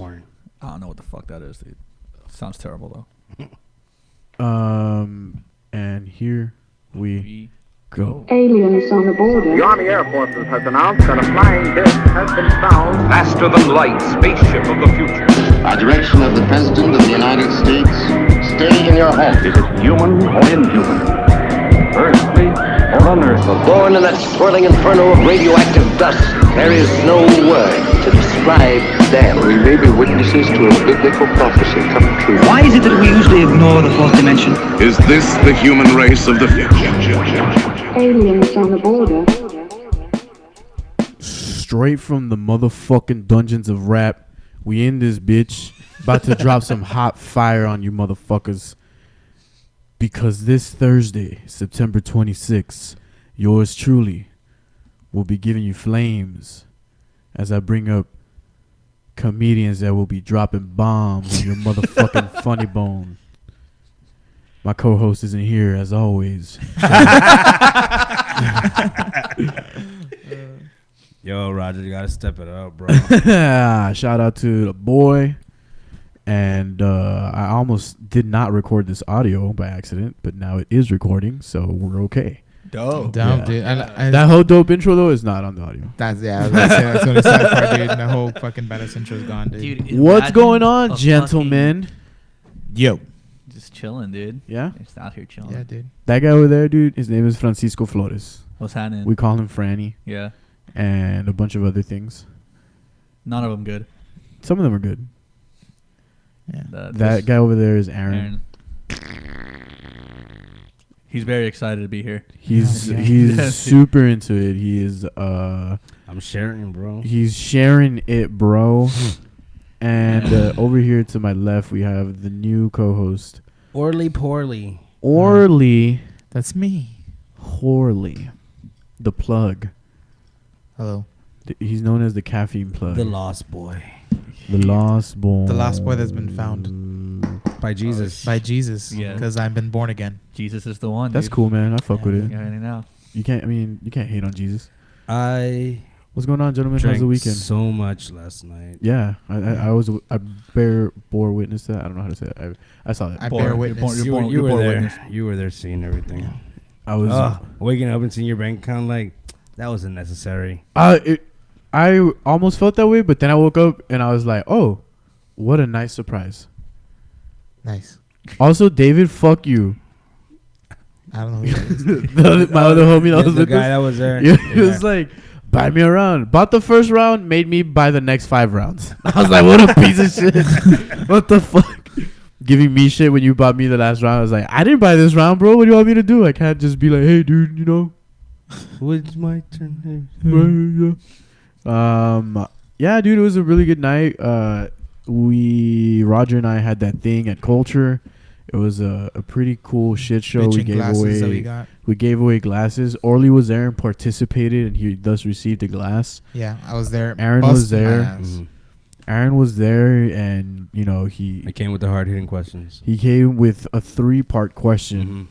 corn. I don't know what the fuck that is, dude. Sounds terrible though. And here we go. Aliens on the border. The Army Air Forces has announced that a flying disc has been found. Faster than light, spaceship of the future. By direction of the President of the United States, stay in your home. Is it human or inhuman? Earthly or unearthly? Born in that swirling inferno of radioactive dust, there is no word to describe them. We may be witnesses to a biblical prophecy come true. Why is it that we usually ignore the fourth dimension? Is this the human race of the future? Aliens on the border. Straight from the motherfucking dungeons of rap, we in this bitch. About to drop some hot fire on you motherfuckers. Because this Thursday, September 26th, yours truly will be giving you flames as I bring up comedians that will be dropping bombs on your motherfucking funny bone. My co-host isn't here as always. Yo, Roger, you gotta step it up, bro. Shout out to the boy. And I almost did not record this audio by accident, but now it is recording, so we're okay. Dope. Dope, dude. That whole dope intro, though, is not on the audio. I was gonna say, that's what it's sad part, dude. The whole fucking badass intro is gone, dude. What's going on, gentlemen? Yo. Just chilling, dude. Yeah? Just out here chilling. Yeah, dude. That guy over there, dude, his name is Francisco Flores. What's happening? We call him Franny. Yeah. And a bunch of other things. None of them good. Some of them are good. Yeah. That guy over there is Aaron. He's very excited to be here. He's super into it. He is I'm sharing, bro. He's sharing it, bro. And over here to my left we have the new co-host, Orly Poorly. Orly. That's me. Horley. The plug. Hello. He's known as the caffeine plug. The lost boy. The lost boy. The lost boy that's been found. By Jesus. By Jesus. Yeah. Because I've been born again. Jesus is the one. That's dude. cool, man. I fuck with it. You already know. You can't hate on Jesus. What's going on, gentlemen? How's the weekend? So much last night. Yeah, I bore witness to that. I don't know how to say it. I saw it. I bear witness. You were there. Witness. You were there seeing everything. Yeah. I was waking up and seeing your bank account like that wasn't necessary. I almost felt that way, but then I woke up and I was like, oh, what a nice surprise. Nice. Also, David, fuck you. I don't know who that is. My other homie that was the with guy us, that was there. He was like, buy me a round. Bought the first round, made me buy the next 5 rounds. I was like, what a piece of shit. What the fuck? Giving me shit when you bought me the last round. I was like, I didn't buy this round, bro. What do you want me to do? I can't just be like, hey, dude, you know. It's my turn. Yeah, dude, it was a really good night. Roger and I had that thing at Culture. It was a pretty cool shit show. We gave away glasses. Orly was there and participated, and he thus received a glass. Yeah, I was there. Aaron was there. Aaron was there, and you know I came with the hard hitting questions. He came with a 3-part question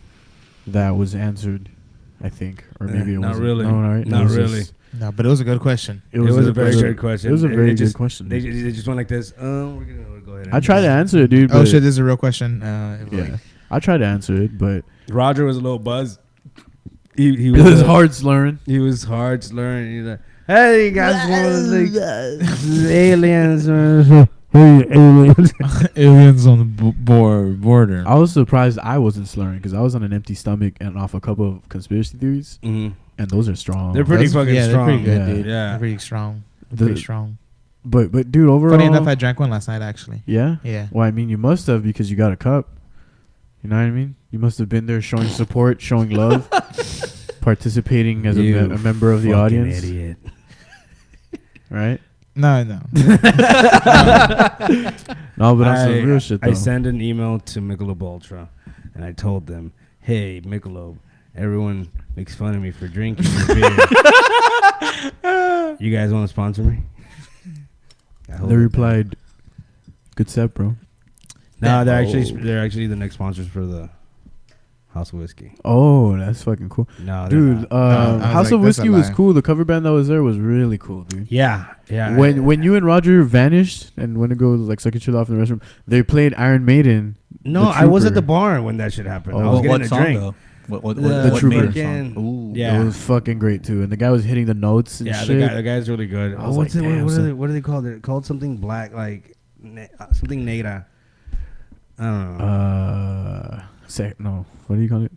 that was answered, I think, or maybe it wasn't. Not really. No, right? Not really. No, but it was a good question. It was a very good question. It was a very good question. They just went like this. We're gonna go ahead. I tried to answer it, dude. Oh shit, this is a real question. Yeah, I tried to answer it, but Roger was a little buzzed. He was hard slurring. He was hard slurring. He's like, "Hey, you guys want to aliens?" Aliens on the border. I was surprised I wasn't slurring because I was on an empty stomach and off a couple of conspiracy theories, and those are strong. They're pretty fucking strong. They're pretty good, dude. Yeah, they're pretty strong. Pretty strong. But dude, overall, funny enough, I drank one last night actually. Yeah. Yeah. Well, I mean, you must have because you got a cup. You know what I mean? You must have been there showing support, showing love, participating as a member of the audience. Idiot. Right? No. No, but on some real shit, though. I sent an email to Michelob Ultra, and I told them, hey, Michelob, everyone makes fun of me for drinking your beer. You guys want to sponsor me? They replied, good set, bro. No, they're actually the next sponsors for the House of Whiskey. Oh, that's fucking cool. No, Dude, I was House like, of that's a Whiskey was lie. cool. The cover band that was there was really cool, dude. Yeah. When you and Roger vanished and went to go like suck each other off in the restroom, they played Iron Maiden. No, I was at the bar when that shit happened. I was what getting a song drink. though? What The made Trooper. it song? Ooh. Yeah. It was fucking great too. And the guy was hitting the notes and Yeah, shit. the guy's really good. I was What's like, it? damn, son. What are they called? They're called something black, like something Negra. I don't know. No, what do you call it?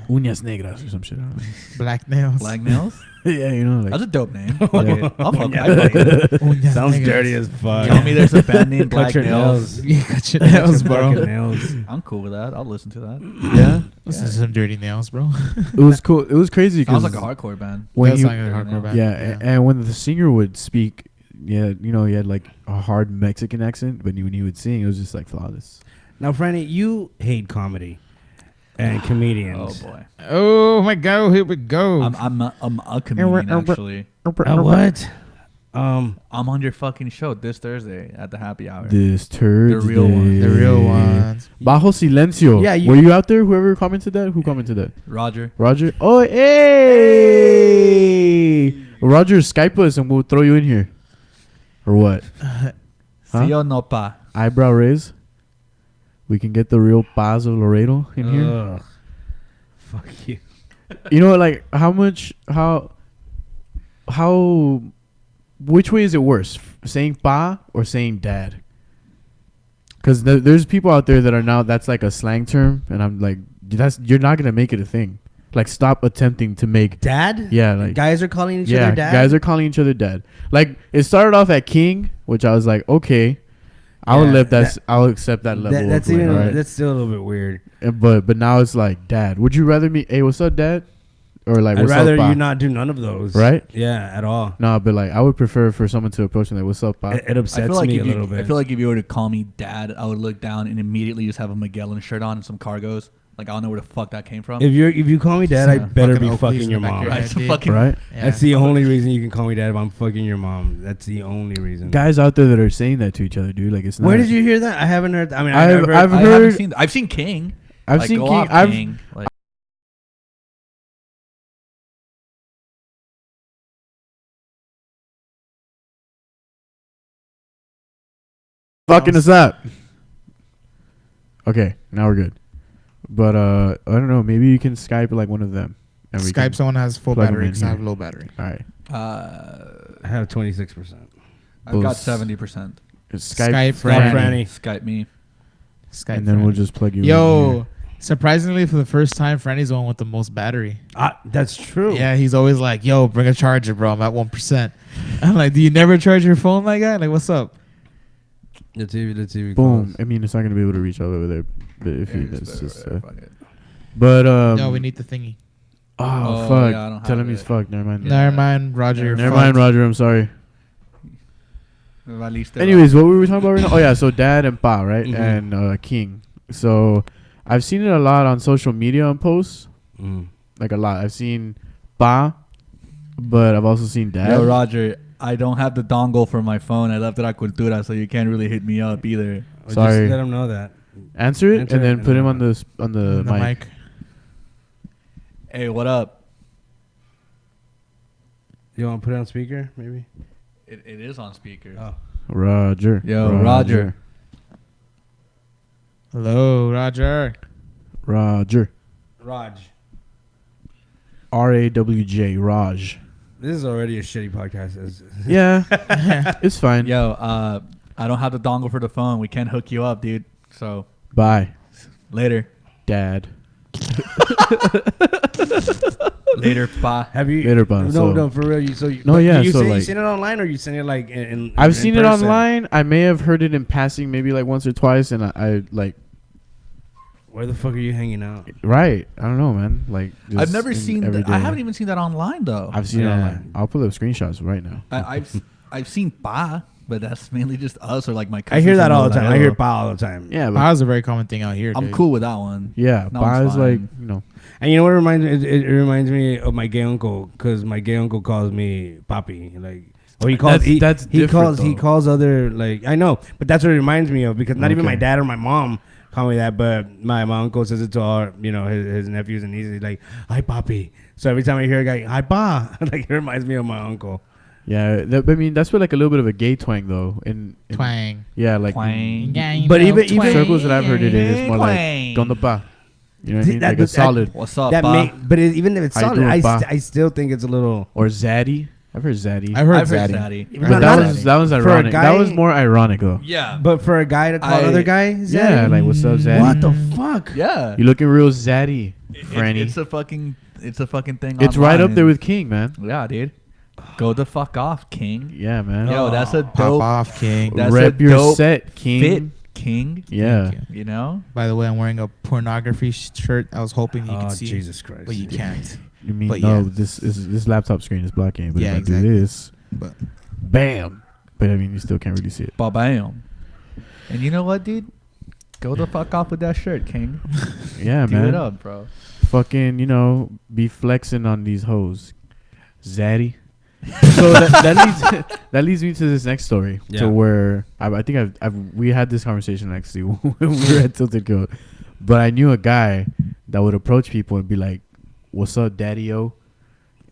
Uñas negras or some shit. I don't know. Black nails. Black Nails? Yeah, you know, like That's a dope name. Yeah. Okay, I'll fuck Yeah. it. Sounds dirty as fuck. Tell me there's a band named Cut Black your Nails. You cut your nails, bro. Fucking nails. I'm cool with that. I'll listen to that. yeah, Listen to some dirty nails, bro. it was cool. It was crazy because Sounds like a hardcore band. when Does you, sound like a hardcore band. yeah, and when the singer would speak, yeah, you know, he had like a hard Mexican accent, but when he would sing, it was just like flawless. Now, Franny, you hate comedy and Oh comedians. boy. Oh my God, here we go. I'm a comedian actually. What? I'm on your fucking show this Thursday at the happy hour. This Thursday, The real ones. The real ones. Bajo silencio. Yeah, were you out there? Whoever commented that? Who commented that? Roger. Roger. Oh, hey! Roger, Skype us and we'll throw you in here. Or what? Si o no pa. Eyebrow raise. We can get the real Paz of Laredo in here. Ugh. Fuck you. You know, like which way is it worse? Saying pa or saying dad? Because there's people out there that are now, that's like a slang term. And I'm like, you're not going to make it a thing. Like, stop attempting to make Dad? Yeah, like guys are calling each other dad? guys are calling each other dad. Like, it started off at king, which I was like, okay, I'll accept that level. That's of even right? that's still a little bit weird. But now it's like dad. Would you rather me? Hey, what's up, dad? Or like, I'd what's rather up, pa? you not do none of those. Right? Yeah, at all. No, but like, I would prefer for someone to approach me like, what's up, pa? It upsets me a little bit. I feel like if you were to call me dad, I would look down and immediately just have a Magellan shirt on and some cargos. Like, I don't know where the fuck that came from. If you call me dad, I better be Oakleys fucking in your the back mom. of your Right, head, dude. fucking Right? Yeah. That's the only reason you can call me dad if I'm fucking your mom. That's the only reason. Guys out there that are saying that to each other, dude. Like, it's not. Where did you hear that? I haven't heard. I mean, I've I haven't heard. seen. I've seen King. I've Like, seen go King. off, King. Like, fucking us up. Okay, now we're good. But I don't know. Maybe you can Skype like one of them. And we Skype can someone has full plug 'em battery in because I have here. low battery. All right. I have 26%. I've got Both. 70%. It's Skype Skype, Franny. Franny. Skype me. Skype and then we'll Franny. just plug you in. Yo, here. surprisingly, for the first time, Franny's the one with the most battery. That's true. Yeah, he's always like, yo, bring a charger, bro. I'm at 1%. I'm like, do you never charge your phone, my guy? Like, what's up? The TV. Boom. calls. I mean, it's not gonna be able to reach all over there. But if Yeah, you, just it's just. fuck it. But No, we need the thingy. Oh, Oh, fuck! yeah, I don't Tell have him he's it. fucked. Never mind. Yeah. Never mind, Roger. you're Never fucked. mind, Roger. I'm sorry. Valiste, Anyways, what were we talking about right now? Oh yeah, so dad and pa, right? Mhm. And king. So I've seen it a lot on social media on posts. Mm. Like a lot. I've seen pa, but I've also seen dad. Yo, Roger, I don't have the dongle for my phone. I left it at Cultura, so you can't really hit me up either. Sorry. Just let him know that. Answer it Answer and it then and put him then- on the mic. Hey, what up? You want to put it on speaker, maybe? It is on speaker. Oh. Roger. Yo, Roger. Hello, Roger. Roger. Raj. RAWJ. Raj. This is already a shitty podcast. Yeah. It's fine. Yo, I don't have the dongle for the phone. We can't hook you up, dude. So, Bye, later. dad. Later, pa. Have you? Later, pa. So- No, for real. You No, yeah, You so, seen, you like- seen it online or you seen it like in I've seen it person? online. I may have heard it in passing, maybe like once or twice, and I like. Where the fuck are you hanging out? Right. I don't know, man. Like I've just never in seen that. everyday- I haven't even seen that online, though. I've seen it Yeah. online. I'll put up screenshots right now. I've seen pa, but that's mainly just us or like my I cousins. hear that in all the time. I hear Laredo. pa all the time. Yeah, but That was a very common thing out here. I'm dude. cool with that one. yeah, No, Ba it's is like fine. And you know what it reminds me? It reminds me of my gay uncle because my gay uncle calls me papi. Like, or he calls That's he different, calls though. other like I know, but that's what it reminds me of because not even Okay. my dad or my mom call me that, but my uncle says it to all, his nephews and nieces. He's like, "Hi, papi." So every time I hear a guy, "Hi, pa," like it reminds me of my uncle. Yeah, that's with like a little bit of a gay twang though. Twang. Yeah, like. Twang. But even circles that I've heard it in, it's more like "Donde pa." You know what I mean? Like a solid. What's up, pa? But even if it's How you solid, doing, I still think it's a little. Or zaddy. I've heard zaddy. I've heard I've heard Zaddy. Zaddy. But that was ironic. guy- That was more ironic though. Yeah. But for a guy to call another guy, Zaddy? Yeah, like what's up, zaddy? What the fuck? Yeah. You looking real zaddy, Franny. It's a fucking thing. It's right up online. there with King, man. Yeah, dude. Go the fuck off, King. Yeah, man. Yo, that's a Pop dope. off, King. That's Rep a your dope set, King. fit, King. Yeah. You know. By the way, I'm wearing a pornography shirt. I was hoping you Oh, could see, Jesus Christ. but you can't. You mean But no? yeah. This laptop screen is blocking. But Yeah, if I exactly. do this, But bam. But I mean, you still can't really see it. Ba-bam. And you know what, dude? Go the fuck off with that shirt, King. Yeah, Do man. it up, bro. Fucking, be flexing on these hoes, zaddy. So that leads me to this next story, Yeah. to where I think we had this conversation actually when we were at Tilted Goat, but I knew a guy that would approach people and be like, "What's up, daddy-o?"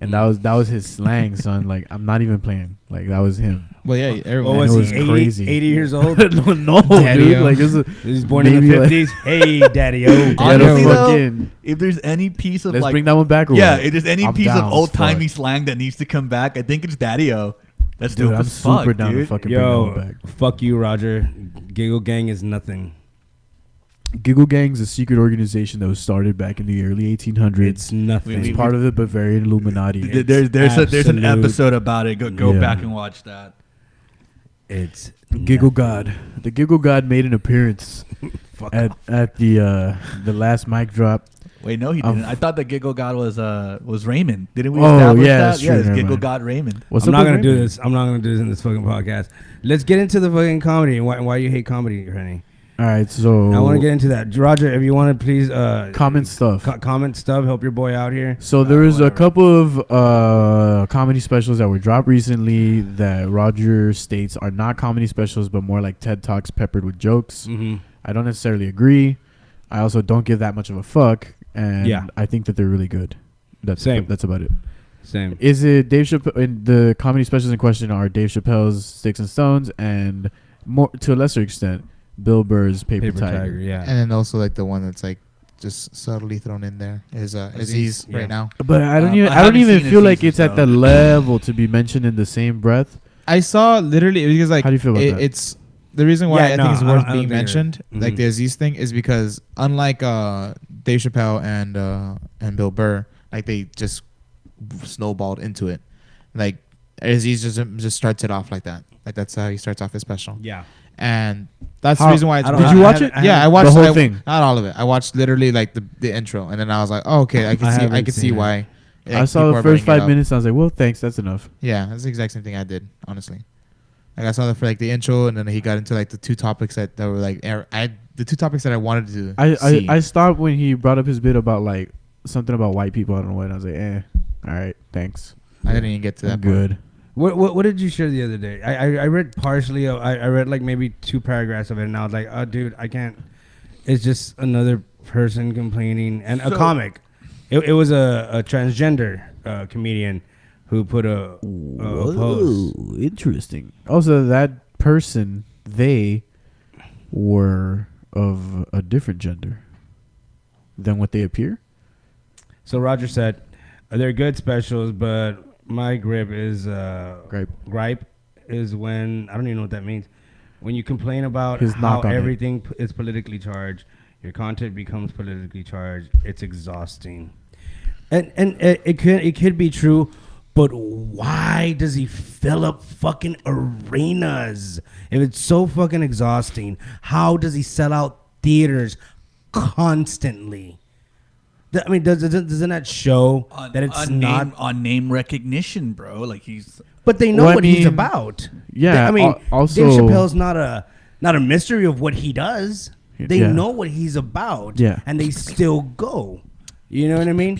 And that was his slang, son. Like, I'm not even playing. Like, that was him. well, yeah, What everyone. was it he? was 80, crazy. 80 years old? no, Daddy-o. dude. Like, this is He was born in the maybe like- 50s. Hey, daddy-o. you gotta Honestly, though, fucking- if there's any piece of let's like, bring that one back. or yeah, what? if there's any I'm piece down of as old timey fuck. slang that needs to come back, I think it's daddy-o. That's Dude, dope I'm as fuck, super down to dude. fucking bring that one Yo, back. fuck you, Roger. Giggle Gang is nothing. Giggle Gang's a secret organization that was started back in the early 1800s. It's nothing. It's part of the Bavarian Illuminati. There's an absolute- episode about it. Go Yeah. back and watch that. It's Giggle God. The Giggle God made an appearance fuck at the last mic drop. Wait, no, he Um, didn't. I thought the Giggle God was Raymond. Didn't we Oh, establish yeah, that? that's Yeah, true, it's never Giggle mind. God Raymond. What's I'm up not with gonna do Raymond? this. I'm not gonna do this in this fucking podcast. Let's get into the fucking comedy and why you hate comedy, Rennie. All right, so I want to get into that. Roger, if you want to please comment stuff. comment stuff, help your boy out here. So there was a whatever. couple of comedy specials that were dropped recently that Roger states are not comedy specials, but more like TED Talks peppered with jokes. Mm-hmm. I don't necessarily agree. I also don't give that much of a fuck, and Yeah. I think that they're really good. Same. That's about it. Same. Is it Dave Chappelle? And the comedy specials in question are Dave Chappelle's Sticks and Stones, and more to a lesser extent, Bill Burr's Paper Tiger. Yeah. And then also like the one that's like just subtly thrown in there is Aziz yeah. right now. But I don't I even haven't even seen feel like Aziz, it's at though. the level to be mentioned in the same breath. I saw literally because like How do you feel about that? it's the reason why Yeah, I no, think it's I worth don't being think it is. mentioned, like Mhm. the Aziz thing, is because unlike Dave Chappelle and Bill Burr, like they just snowballed into it. Like Aziz just starts it off like that. Like that's how he starts off his special. Yeah. And that's How- the reason why it's I don't- Did I you watch haven't- it? I yeah, I haven't- watched the whole thing. Not all of it. I watched literally like the intro, and then I was like, oh, okay, I haven't can see seen it. why. I like, saw people the are first bringing it 5 up. minutes. And I was like, well, thanks. That's enough. Yeah, that's the exact same thing I did, honestly. Like I saw the for like the intro, and then he got into like the two topics that were like the two topics that I wanted to see. I stopped when he brought up his bit about like something about white people. I don't know what. And I was like, all right, thanks. I didn't even get to that. I'm part. good. What did you share the other day? I read partially. I read like maybe 2 paragraphs of it, and I was like, oh, dude, I can't. It's just another person complaining, and a comic. It was a transgender comedian who put a post. Interesting. Also, that person, they were of a different gender than what they appear. So Roger said, they're good specials, but my gripe is gripe is when I don't even know what that means. When you complain about His how knock on it. everything is politically charged, your content becomes politically charged. It's exhausting, and it could be true, but why does he fill up fucking arenas if it's so fucking exhausting? How does he sell out theaters constantly? I mean, doesn't that show that it's not on name recognition, bro? Like he's. But they know Well, I what he's mean, about. yeah, I mean, also- Dave Chappelle's not a mystery of what he does. They Yeah. know what he's about, Yeah. and they still go. You know what I mean?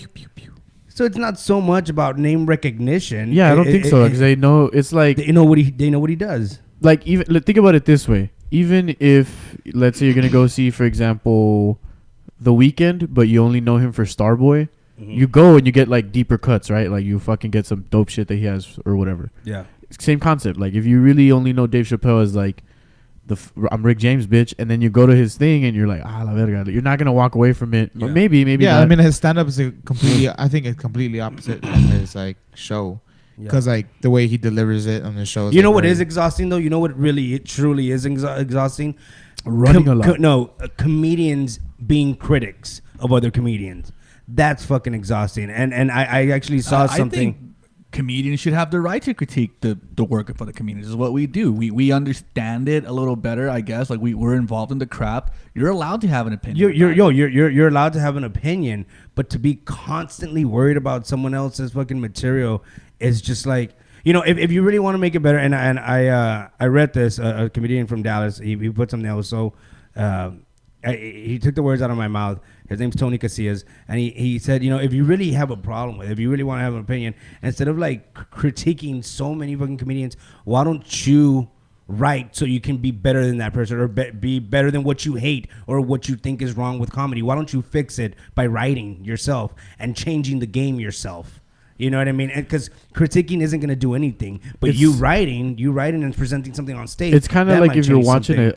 So it's not so much about name recognition. Yeah, I don't think so because they know it's like they know what he does. like even think about it this way. even if, let's say you're going to go see, for example, The Weeknd, but you only know him for Starboy, you go and you get like deeper cuts, right? Like you fucking get some dope shit that he has or whatever. Yeah. Same concept. Like if you really only know Dave Chappelle as like I'm Rick James, bitch, and then you go to his thing and you're like, la verga. You're not gonna walk away from it. Yeah. Or maybe Yeah, not. I mean, his stand-up is I think it's completely opposite from his like show, because like the way he delivers it on the show. You know what is exhausting though? You know what really it truly is exhausting? Running a lot. Comedians being critics of other comedians. That's fucking exhausting. And I actually saw something. I think comedians should have the right to critique the work of other comedians. Is what we do. We understand it a little better, I guess. Like we're involved in the craft. You're allowed to have an opinion. You're allowed to have an opinion, but to be constantly worried about someone else's fucking material is just like, you know, if you really want to make it better. And I read this, a comedian from Dallas. He put something that was so. He took the words out of my mouth. His name's Tony Casillas, and he said, you know, if you really have a problem with it, if you really want to have an opinion, instead of like critiquing so many fucking comedians, why don't you write so you can be better than that person, or be better than what you hate or what you think is wrong with comedy? Why don't you fix it by writing yourself and changing the game yourself? You know what I mean? Because critiquing isn't going to do anything, but you writing and presenting something on stage. It's kind of like if you're watching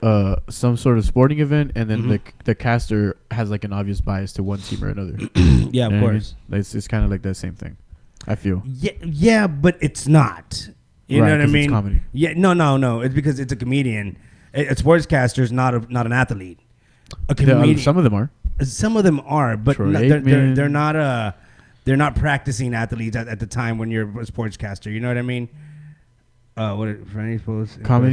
some sort of sporting event, and then the caster has like an obvious bias to one team or another. Yeah, of course. I mean? It's kind of like that same thing, I feel. Yeah, but it's not. You know what I mean? It's comedy. Yeah, no. It's because it's a comedian. A sportscaster's not an athlete. A comedian. Some of them are. Some of them are, but they're not they're not practicing athletes at the time when you're a sportscaster. You know what I mean? Comedy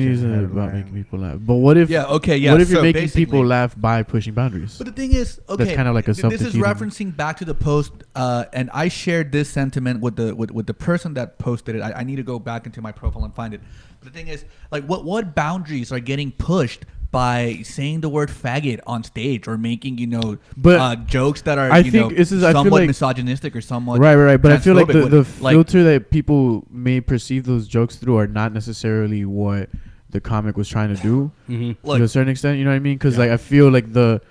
is about making people laugh. But what if? Yeah. Okay. Yeah. What if you're making people laugh by pushing boundaries? But the thing is, okay, that's kind of like a this is referencing back to the post, and I shared this sentiment with the person that posted it. I need to go back into my profile and find it. But the thing is, like, what boundaries are getting pushed by saying the word faggot on stage, or making, jokes that are somewhat like misogynistic or somewhat right. But I feel like the like, filter that people may perceive those jokes through are not necessarily what the comic was trying to do to a certain extent. You know what I mean? Because like I feel like the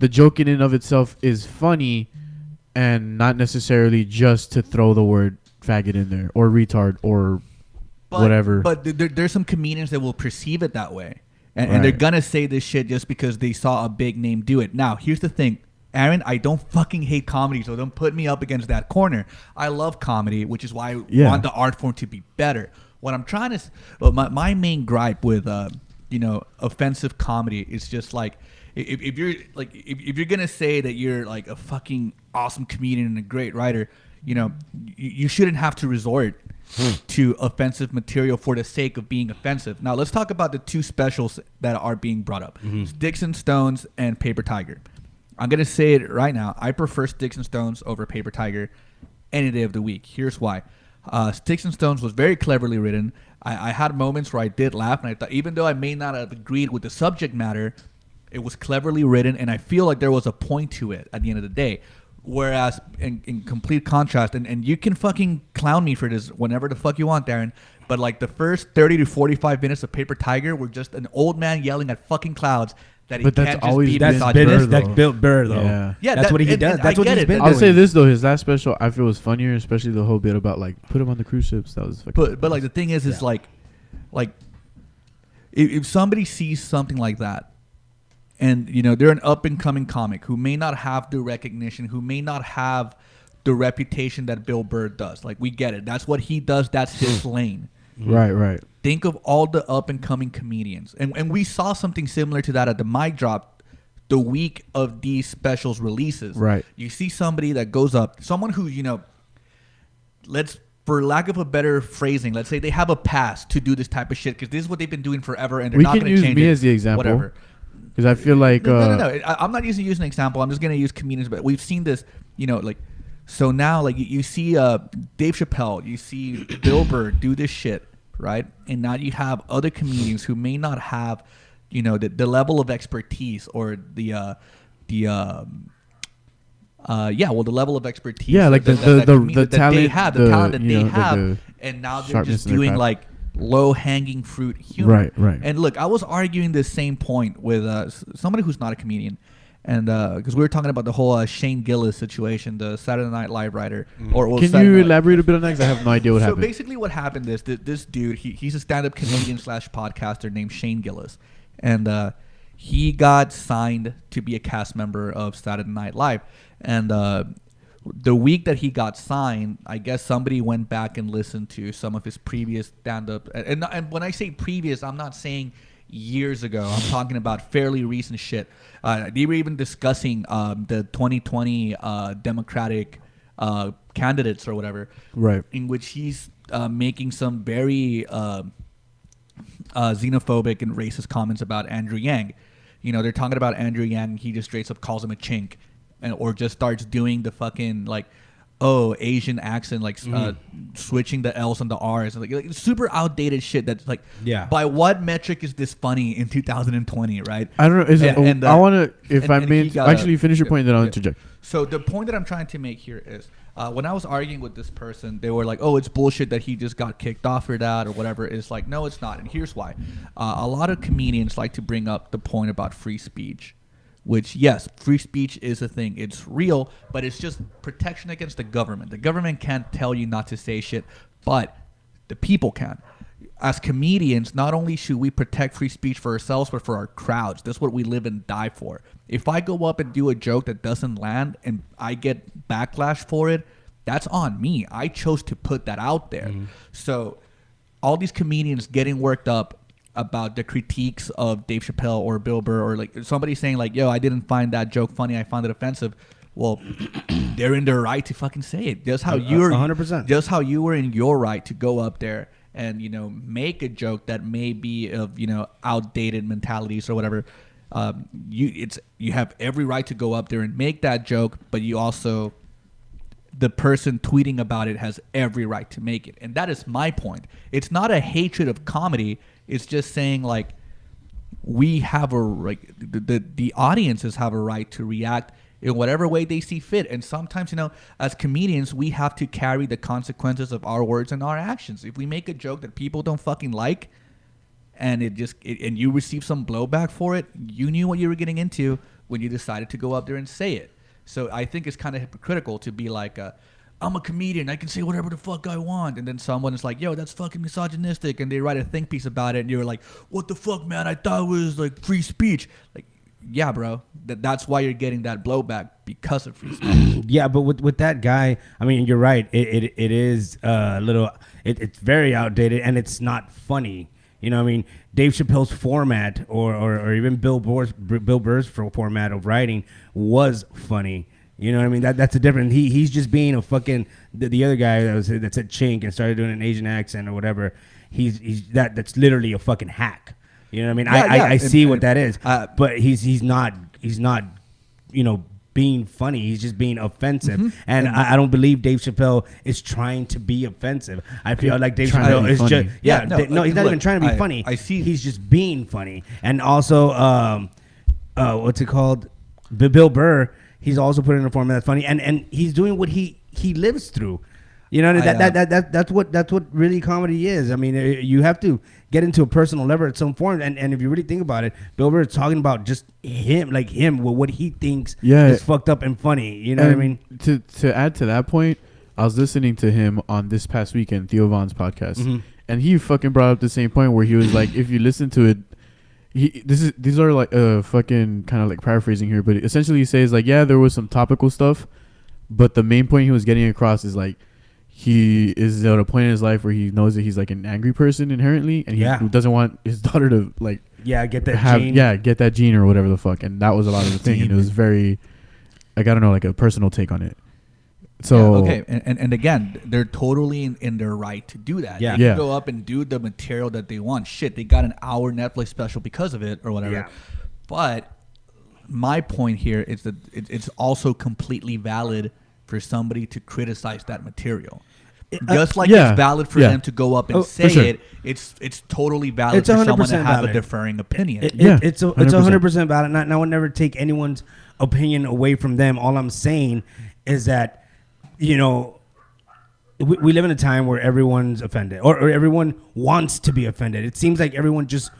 joke in and of itself is funny, and not necessarily just to throw the word faggot in there or retard or whatever. But there's some comedians that will perceive it that way. And they're going to say this shit just because they saw a big name do it. Now, here's the thing. Aaron, I don't fucking hate comedy, so don't put me up against that corner. I love comedy, which is why I want the art form to be better. What I'm trying to... my main gripe with, offensive comedy is just like... If you're going to say that you're like a fucking awesome comedian and a great writer, you shouldn't have to resort to offensive material for the sake of being offensive. Now, let's talk about the two specials that are being brought up. Sticks and Stones and Paper Tiger. I'm going to say it right now. I prefer Sticks and Stones over Paper Tiger any day of the week. Here's why. Sticks and Stones was very cleverly written. I had moments where I did laugh, and I thought, even though I may not have agreed with the subject matter, it was cleverly written, and I feel like there was a point to it at the end of the day. Whereas in complete contrast, and you can fucking clown me for this whenever the fuck you want, Darren, but like the first 30 to 45 minutes of Paper Tiger were just an old man yelling at fucking clouds that he can't just be misogynistic. That's Bill Burr, though. Yeah, that's what he does. That's what he's been doing. I'll say this, though. His last special, I feel, was funnier, especially the whole bit about, like, put him on the cruise ships. That was fucking... But like, the thing is like, if somebody sees something like that, and, they're an up-and-coming comic who may not have the recognition, who may not have the reputation that Bill Burr does. Like, we get it. That's what he does. That's his lane. Right. Think of all the up-and-coming comedians. And we saw something similar to that at the mic drop the week of these specials releases. Right. You see somebody that goes up, someone who, for lack of a better phrasing, let's say they have a pass to do this type of shit because this is what they've been doing forever, and they're not going to change it. We can use me as the example. Whatever. Because I feel like... No. I'm not using an example. I'm just going to use comedians. But we've seen this, so now, like, you see Dave Chappelle, you see Bill Burr do this shit, right? And now you have other comedians who may not have, the level of expertise or the level of expertise. Yeah, like the talent. They have, the talent that they have. And now they're just doing, like low-hanging fruit humor. Right. And look, I was arguing this same point with somebody who's not a comedian, and because we were talking about the whole Shane Gillis situation, the Saturday Night Live writer. Can you elaborate a bit on that? 'Cause I have no idea what happened. So basically, what happened is that this dude, he's a stand-up comedian / podcaster named Shane Gillis, and he got signed to be a cast member of Saturday Night Live, and the week that he got signed, I guess somebody went back and listened to some of his previous stand-up. And when I say previous, I'm not saying years ago. I'm talking about fairly recent shit. They were even discussing the 2020 Democratic candidates or whatever. Right. In which he's making some very xenophobic and racist comments about Andrew Yang. You know, they're talking about Andrew Yang. He just straight up calls him a chink. Or just starts doing the fucking Asian accent, switching the L's and the R's, like super outdated shit. That's like, by what metric is this funny in 2020, right? I don't know. I want to, if I may, actually finish your point, then I'll interject. So the point that I'm trying to make here is, when I was arguing with this person, they were like, "Oh, it's bullshit that he just got kicked off for that or whatever." It's like, no, it's not, and here's why. A lot of comedians like to bring up the point about free speech. Which, yes, free speech is a thing. It's real, but it's just protection against the government. The government can't tell you not to say shit, but the people can. As comedians, not only should we protect free speech for ourselves, but for our crowds. That's what we live and die for. If I go up and do a joke that doesn't land and I get backlash for it, that's on me. I chose to put that out there. So all these comedians getting worked up about the critiques of Dave Chappelle or Bill Burr, or like somebody saying like, "Yo, I didn't find that joke funny. I found it offensive." Well, they're in their right to fucking say it. Just how you're 100%. Just how you were in your right to go up there and make a joke that may be of outdated mentalities or whatever. You have every right to go up there and make that joke, but you also, the person tweeting about it has every right to make it. And that is my point. It's not a hatred of comedy. It's just saying like we have the audiences have a right to react in whatever way they see fit. And sometimes, as comedians, we have to carry the consequences of our words and our actions. If we make a joke that people don't fucking like and and you receive some blowback for it, you knew what you were getting into when you decided to go up there and say it. So I think it's kind of hypocritical to be like, I'm a comedian, I can say whatever the fuck I want. And then someone is like, "Yo, that's fucking misogynistic." And they write a think piece about it. And you're like, "What the fuck, man? I thought it was like free speech." Like, yeah, bro. That's why you're getting that blowback, because of free speech. Yeah, but with that guy, I mean, you're right. It is a little, it's very outdated and it's not funny. I mean, Dave Chappelle's format or even Bill Burr's format of writing was funny. You know what I mean? That's a different. He's just being a fucking the other guy that said chink and started doing an Asian accent or whatever. That's literally a fucking hack. You know what I mean? Yeah, I see what that is, but he's not being funny. He's just being offensive, and I don't believe Dave Chappelle is trying to be offensive. I feel like Dave Chappelle is just he's not even trying to be funny. I see. He's just being funny, and also what's it called? Bill Burr. He's also put in a format that's funny, and he's doing what he lives through. That's what really comedy is. I mean, you have to get into a personal level at some point, and if you really think about it, Bill Burr is talking about just what he thinks is fucked up and funny. You know what I mean? To add to that point, I was listening to him on this past weekend, Theo Von's podcast, and he fucking brought up the same point where he was like, if you listen to it. These are like fucking kind of like paraphrasing here, but essentially he says like, yeah, there was some topical stuff, but the main point he was getting across is like he is at a point in his life where he knows that he's like an angry person inherently, and he doesn't want his daughter to like get that gene or whatever the fuck, and that was a lot of the thing, and it was very like, I don't know, like a personal take on it. So okay, and again, they're totally in their right to do that. They can go up and do the material that they want. Shit, they got an hour Netflix special because of it or whatever. Yeah. But my point here is that it's also completely valid for somebody to criticize that material. Just like it's valid for them to go up and say it, it's totally valid for someone to have a differing opinion. It's 100% valid. I would never take anyone's opinion away from them. All I'm saying is that, we live in a time where everyone's offended, or everyone wants to be offended. It seems like everyone just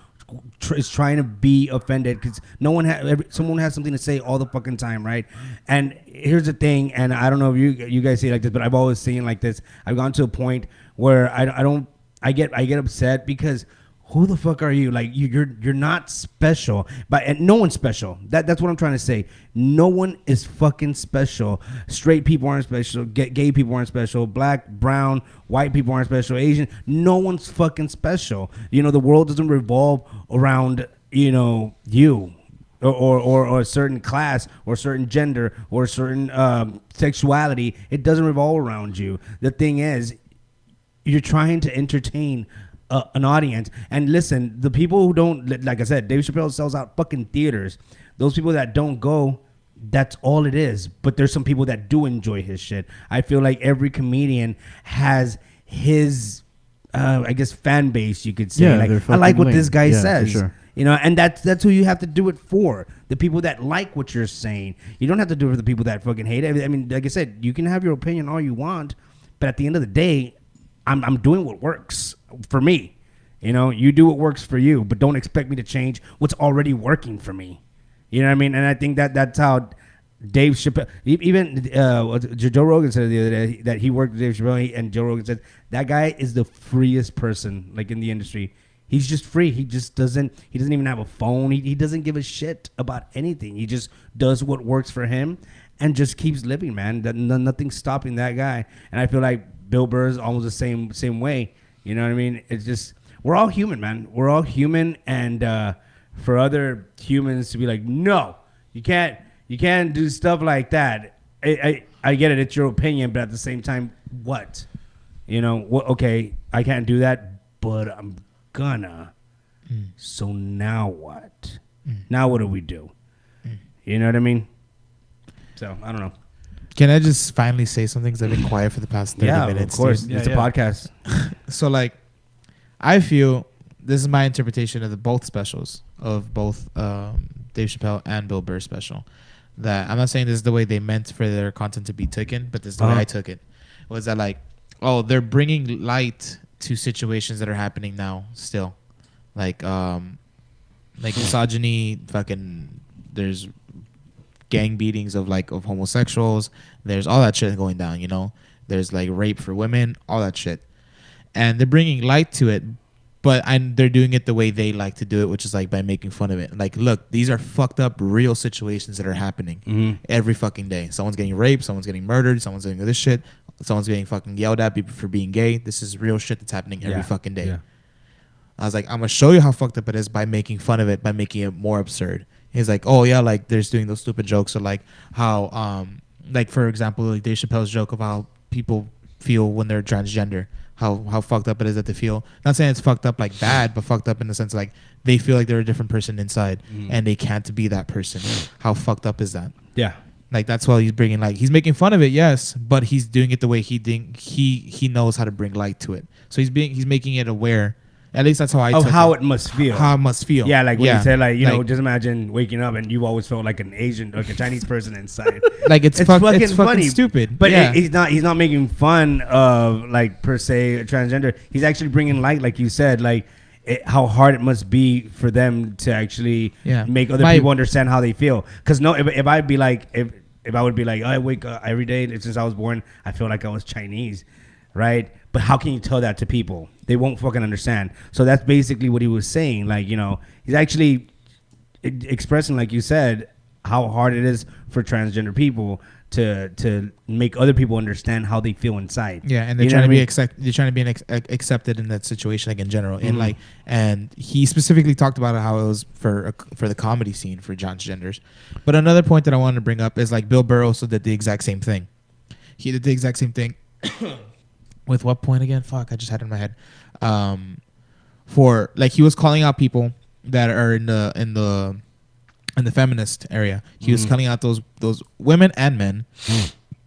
is trying to be offended because someone has something to say all the fucking time, right? And here's the thing, and I don't know if you guys say it like this, but I've always seen it like this. I've gone to a point where I get upset because who the fuck are you? Like you're not special, and no one's special. That's what I'm trying to say. No one is fucking special. Straight people aren't special. Gay people aren't special. Black, brown, white people aren't special. Asian. No one's fucking special. You know, the world doesn't revolve around you or a certain class or a certain gender or a certain sexuality. It doesn't revolve around you. The thing is, you're trying to entertain an audience. And listen, the people who don't, like I said, Dave Chappelle sells out fucking theaters. Those people that don't go, that's all it is. But there's some people that do enjoy his shit. I feel like every comedian has his, I guess, fan base, you could say. Yeah, like, I like what this guy says. For sure. You know, and that's who you have to do it for. The people that like what you're saying. You don't have to do it for the people that fucking hate it. I mean, like I said, you can have your opinion all you want, but at the end of the day, I'm doing what works for me. You know, you do what works for you, but don't expect me to change what's already working for me. You know what I mean? And I think that's how Dave Chappelle, even Joe Rogan said the other day that he worked with Dave Chappelle, and Joe Rogan said that guy is the freest person like in the industry. He's just free. He doesn't even have a phone. He doesn't give a shit about anything. He just does what works for him and just keeps living, man. Nothing's stopping that guy. And I feel like Bill Burr is almost the same way. You know what I mean? It's just, we're all human, man. We're all human, and for other humans to be like, no, you can't do stuff like that. I get it. It's your opinion, but at the same time, what? You know, okay, I can't do that, but I'm gonna. So now what? Now what do we do? You know what I mean? So I don't know. Can I just finally say something? Because I've been quiet for the past 30 minutes. Of course. Dude. It's a podcast. So, like, I feel this is my interpretation of both specials, of both Dave Chappelle and Bill Burr special. That I'm not saying this is the way they meant for their content to be taken, but this is the way I took it. Was that like, oh, they're bringing light to situations that are happening now still. Like misogyny, fucking, there's gang beatings of homosexuals. There's all that shit going down, you know. There's like rape for women, all that shit. And they're bringing light to it, but they're doing it the way they like to do it, which is like by making fun of it. Like, look, these are fucked up real situations that are happening every fucking day. Someone's getting raped, someone's getting murdered, someone's doing this shit, someone's getting fucking yelled at for being gay. This is real shit that's happening every fucking day. Yeah. I was like, I'm gonna show you how fucked up it is by making fun of it, by making it more absurd. He's like, oh yeah, like there's doing those stupid jokes, or like how like for example, like Dave Chappelle's joke of how people feel when they're transgender, how fucked up it is that they feel. Not saying it's fucked up like bad, but fucked up in the sense like they feel like they're a different person inside and they can't be that person. How fucked up is that? Yeah. Like that's why he's bringing light. He's making fun of it, yes, but he's doing it the way he knows how to bring light to it. So he's making it aware. At least that's how I took how it must feel. How it must feel. Yeah, like when you said, like, you know, just imagine waking up and you've always felt like an Asian, like a Chinese person inside. Like it's fucking funny, stupid. But he's not making fun of, like, per se, transgender. He's actually bringing light, like you said, like how hard it must be for them to actually make other people understand how they feel. Because if I'd be like, if I would be like, oh, I wake up every day since I was born, I feel like I was Chinese, right? But how can you tell that to people? They won't fucking understand. So that's basically what he was saying. Like, you know, he's actually expressing, like you said, how hard it is for transgender people to make other people understand how they feel inside. Yeah, and they're trying to be accepted in that situation, like in general. And and he specifically talked about how it was for the comedy scene for transgenders. But another point that I wanted to bring up is like Bill Burr also did the exact same thing. He did the exact same thing. With what point again? Fuck, I just had it in my head. For like he was calling out people that are in the feminist area. He was calling out those women and men.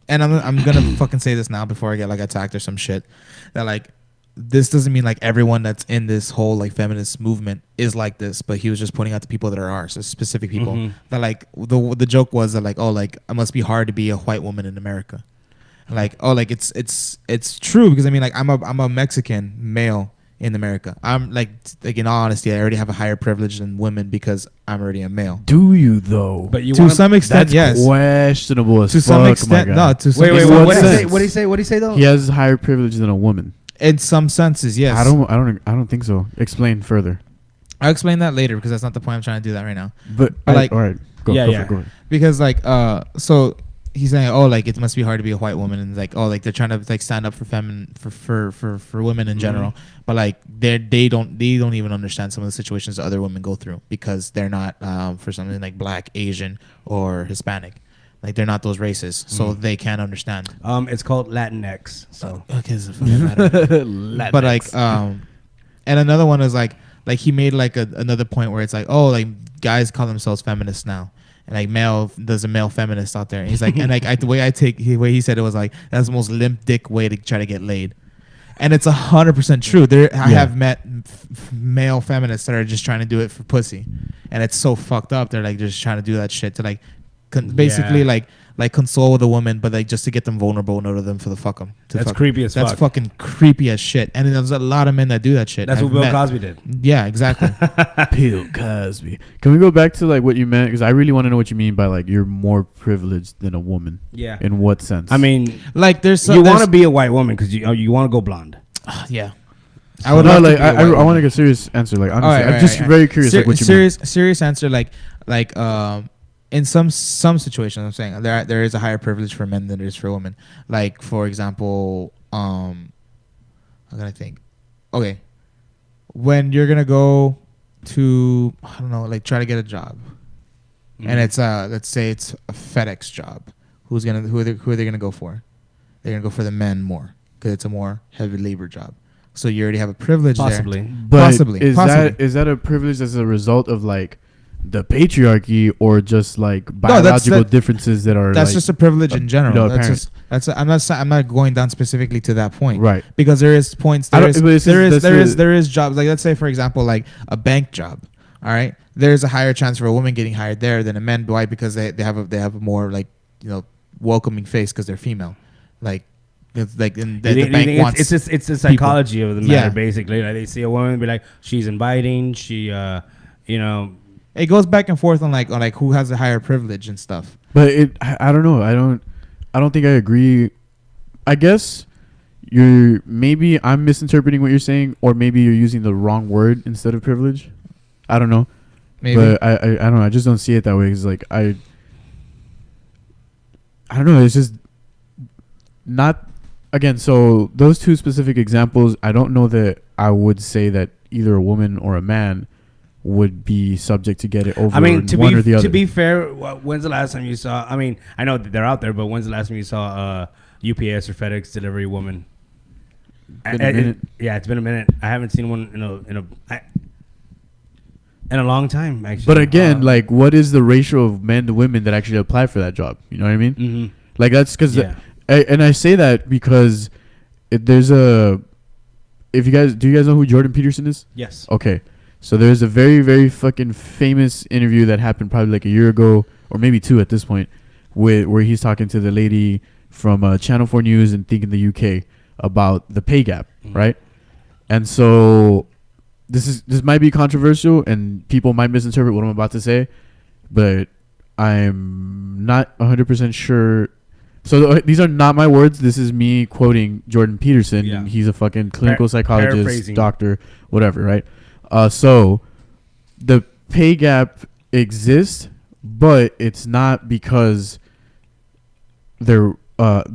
And I'm gonna fucking say this now before I get like attacked or some shit. That like this doesn't mean like everyone that's in this whole like feminist movement is like this, but he was just pointing out the people that are so specific people that like the joke was that like, oh, like it must be hard to be a white woman in America. Like, oh, like it's true because I mean, like I'm a Mexican male in America. I'm like in all honesty, I already have a higher privilege than women because I'm already a male. Do you though? But you to some extent, that's yes. questionable as To fuck. some extent, no. To some Wait. extent, What did he yes. say? What did he say? What did he say though? He has higher privilege than a woman. In some senses, yes. I don't think so. Explain further. I'll explain that later because that's not the point. I'm trying to do that right now. But like, all right, go for it. Because like so he's saying, oh, like it must be hard to be a white woman, and like, oh, like they're trying to like stand up for for women in general, but like they don't even understand some of the situations that other women go through because they're not for something like Black, Asian, or Hispanic. Like they're not those races, so they can't understand. It's called Latinx. So okay, so Latinx. But like and another one is like he made like another point where it's like, oh, like guys call themselves feminists now. And like there's a male feminist out there. And he's like, and like the way he said it was like, that's the most limp dick way to try to get laid. And it's 100% true. I have met male feminists that are just trying to do it for pussy. And it's so fucked up. They're like just trying to do that shit to like basically like console with a woman, but like just to get them vulnerable in order for them to fuck them. That's creepy as fuck. That's fucking creepy as shit. And there's a lot of men that do that shit. That's what Bill Cosby did. Yeah, exactly. Bill Cosby. Can we go back to like what you meant? Because I really want to know what you mean by like you're more privileged than a woman. Yeah. In what sense? I mean, like you want to be a white woman because you want to go blonde. Yeah. I would like I want like a serious answer. Like honestly, I'm just very curious. Like what you mean. Serious answer. Like in some situations, I'm saying there is a higher privilege for men than there is for women. Like for example, I'm gonna think. Okay, when you're gonna go to I don't know, like try to get a job, and it's let's say it's a FedEx job. Who are they gonna go for? They're gonna go for the men more because it's a more heavy labor job. So you already have a privilege Possibly. there. But Possibly. Is that a privilege as a result of like the patriarchy or just like biological differences that are that's like, just a privilege in general. I'm not going down specifically to that point, right? Because there is points. There is jobs like let's say for example like a bank job. All right, there's a higher chance for a woman getting hired there than a man. Why? Because they have a more like welcoming face because they're female. Like it's like the bank wants. It's the psychology of the matter basically. Like they see a woman and be like she's inviting. She It goes back and forth on like who has a higher privilege and stuff. But I don't know. I don't think I agree. I guess maybe I'm misinterpreting what you're saying, or maybe you're using the wrong word instead of privilege. I don't know. Maybe. But I don't know. I just don't see it that way. It's like I don't know. It's just not. Again, so those two specific examples, I don't know that I would say that either a woman or a man would be subject to get it over one or the other. To be fair, when's the last time you saw? I mean, I know that they're out there, but when's the last time you saw UPS or FedEx delivery woman? It's been a minute. I haven't seen one in a long time, actually. But again, like, what is the ratio of men to women that actually apply for that job? You know what I mean? Mm-hmm. Like that's because, and I say that because there's a. Do you guys know who Jordan Peterson is? Yes. Okay. So there's a very, very fucking famous interview that happened probably like a year ago, or maybe 2 at this point, where he's talking to the lady from Channel 4 News and Think in the UK about the pay gap, right? And so this might be controversial, and people might misinterpret what I'm about to say, but I'm not 100% sure. So these are not my words. This is me quoting Jordan Peterson. Yeah. He's a fucking clinical psychologist, doctor, whatever, right? So the pay gap exists, but it's not because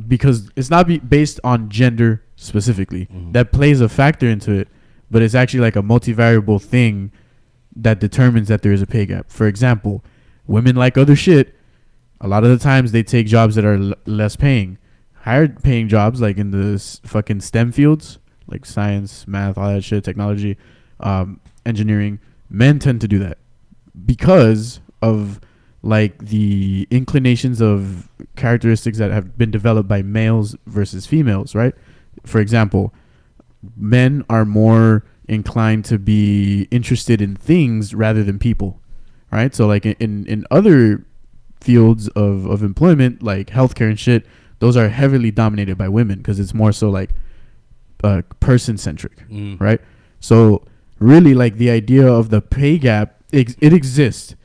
because it's not based on gender specifically. Mm-hmm. That plays a factor into it, but it's actually like a multivariable thing that determines that there is a pay gap. For example, women like other shit. A lot of the times they take jobs that are less paying. Higher paying jobs like in the fucking STEM fields, like science, math, all that shit, technology, engineering. Men tend to do that because of like the inclinations of characteristics that have been developed by males versus females, right? For example, men are more inclined to be interested in things rather than people, right? So like in other fields of employment like healthcare and shit, those are heavily dominated by women because it's more so like person centric, right? So really, like the idea of the pay gap, it exists,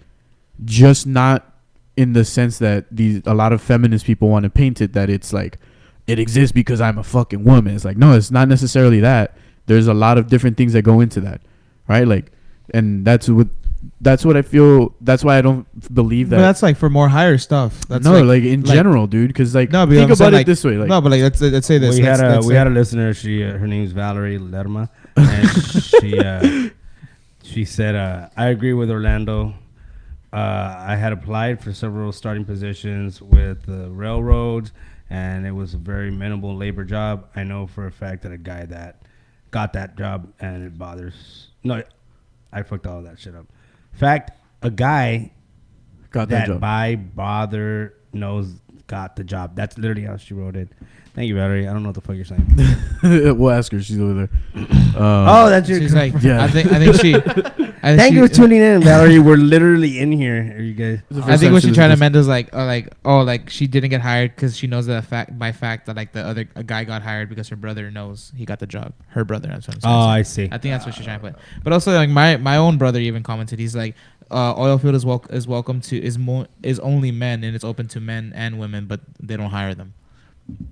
just not in the sense that a lot of feminist people want to paint it that it's like it exists because I'm a fucking woman. It's like, no, it's not necessarily that. There's a lot of different things that go into that, right? Like, and that's what I feel. That's why I don't believe that. But that's like for more higher stuff. That's no, like in general, dude. Because like, no, think about it this way. Like, no, but like let's say this. We had a listener. She her name's Valerie Lerma, and she said, "I agree with Orlando. I had applied for several starting positions with the railroads, and it was a very minimal labor job. I know for a fact that a guy that got that job, and it bothers. No, I fucked all that shit up. Fact, a guy got that job. by bother knows got the job. That's literally how she wrote it. Thank you, Valerie. I don't know what the fuck you're saying. We'll ask her. She's over there. Oh, that's your. She's like, yeah. I think she. Thank you for tuning in, Valerie. We're literally in here. Are you guys? I think what she's trying to mend is like she didn't get hired because she knows that fact that like a guy got hired because her brother knows he got the job. Her brother. That's what I'm saying. Oh, I see. I think that's what she's trying to put. But also like my own brother even commented. He's like, oil field is welcome to is only men and it's open to men and women, but they don't hire them.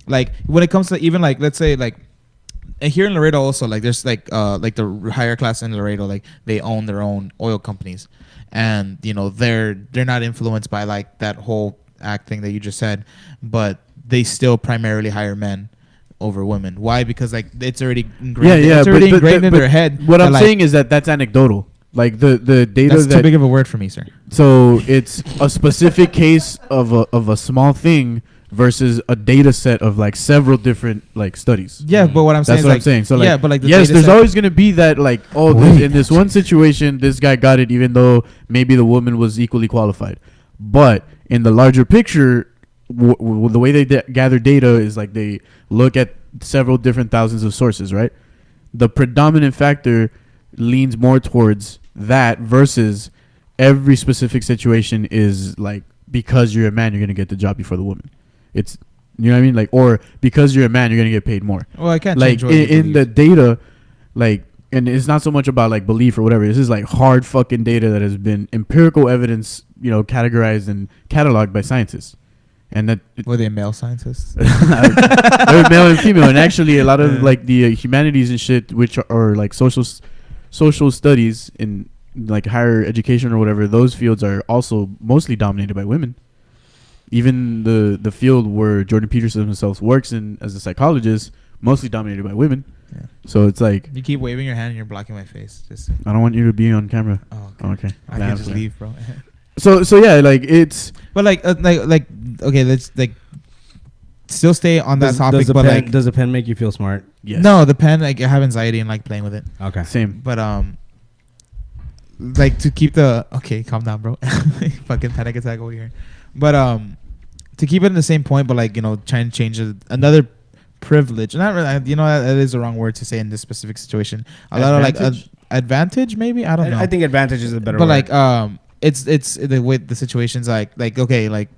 Like when it comes to even like let's say like here in Laredo also like there's like the higher class in Laredo, like they own their own oil companies, and you know they're not influenced by like that whole act thing that you just said, but they still primarily hire men over women. Why? Because like it's already ingrained, ingrained in their head. What I'm saying is that that's anecdotal. Like the data that's too big of a word for me, sir. So it's a specific case of a small thing versus a data set of like several different like studies. Yeah, but what I'm saying that's is what like, I'm saying. So like, yeah, but like yes, there's always gonna be that like, oh, in this one situation, this guy got it, even though maybe the woman was equally qualified. But in the larger picture, the way they gather data is like they look at several different thousands of sources, right? The predominant factor leans more towards that versus every specific situation is like because you're a man, you're gonna get the job before the woman. It's, you know what I mean? Like, or because you're a man, you're gonna get paid more. Well, I can't like change what in the data, like, and it's not so much about like belief or whatever. This is like hard fucking data that has been empirical evidence, you know, categorized and cataloged by scientists. And that were they male scientists? They're male and female, and actually a lot of like the humanities and shit, which are like social studies in like higher education or whatever, those fields are also mostly dominated by women. Even the field where Jordan Peterson himself works in as a psychologist, mostly dominated by women. Yeah. So it's like you keep waving your hand and you're blocking my face. Just I don't want you to be on camera. Oh, okay. I can just leave, bro. So yeah, like it's. But like okay, let's like still stay on that topic. But like, does a pen make you feel smart? Yes. No, the pen like I have anxiety and like playing with it. Okay. Same. But like to keep the calm down, bro. Fucking panic attack over here. But to keep it in the same point, but like, you know, trying to change another privilege. Not really, you know, that is the wrong word to say in this specific situation. A lot of like advantage, maybe. I don't know. I think advantage is a better word. But like it's the way the situation's like okay, like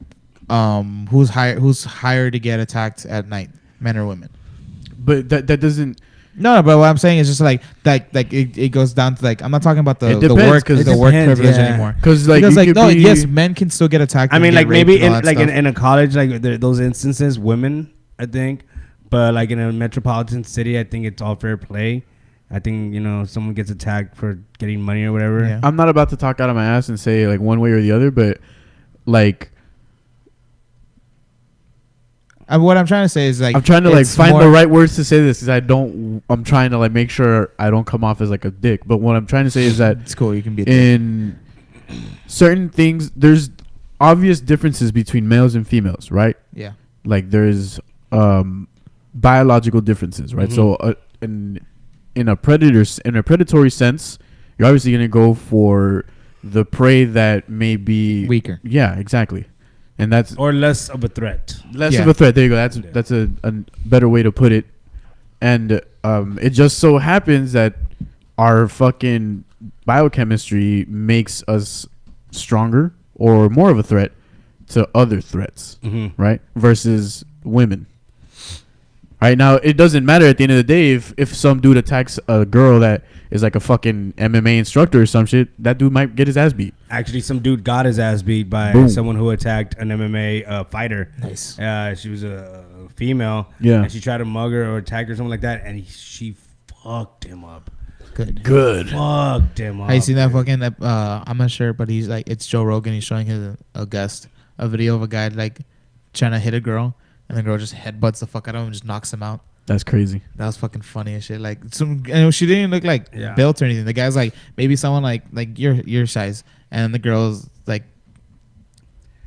who's hired to get attacked at night, men or women? But that doesn't. No, but what I'm saying is just like it goes down to like I'm not talking about the work privilege anymore. Because yes, men can still get attacked. I mean, like maybe in a college, like those instances, women, I think, but like in a metropolitan city, I think it's all fair play. I think, you know, if someone gets attacked for getting money or whatever. Yeah. I'm not about to talk out of my ass and say like one way or the other, but like. What I'm trying to say is like I'm trying to like find the right words to say this because I'm trying to like make sure I don't come off as like a dick. But what I'm trying to say is that it's cool. You can be a in dick. Certain things. There's obvious differences between males and females, right? Yeah. Like there's biological differences, right? Mm-hmm. So in a predatory sense, you're obviously gonna go for the prey that may be weaker. Yeah, exactly. And that's or less of a threat. Less of a threat. There you go. That's a better way to put it. And it just so happens that our fucking biochemistry makes us stronger or more of a threat to other threats, right? Versus women. Right now, it doesn't matter at the end of the day if some dude attacks a girl that is like a fucking MMA instructor or some shit. That dude might get his ass beat. Actually, some dude got his ass beat by Boom. someone who attacked an MMA fighter. Nice. She was a female. Yeah. And she tried to mug her or attack her or something like that, and she fucked him up. Good. Fucked him up. Have you seen that fucking? I'm not sure, but he's like, it's Joe Rogan. He's showing his a guest a video of a guy like trying to hit a girl, and the girl just headbutts the fuck out of him and just knocks him out. That's crazy. That was fucking funny as shit. Like she didn't look like built or anything. The guy's like maybe someone like your size, and the girl's like,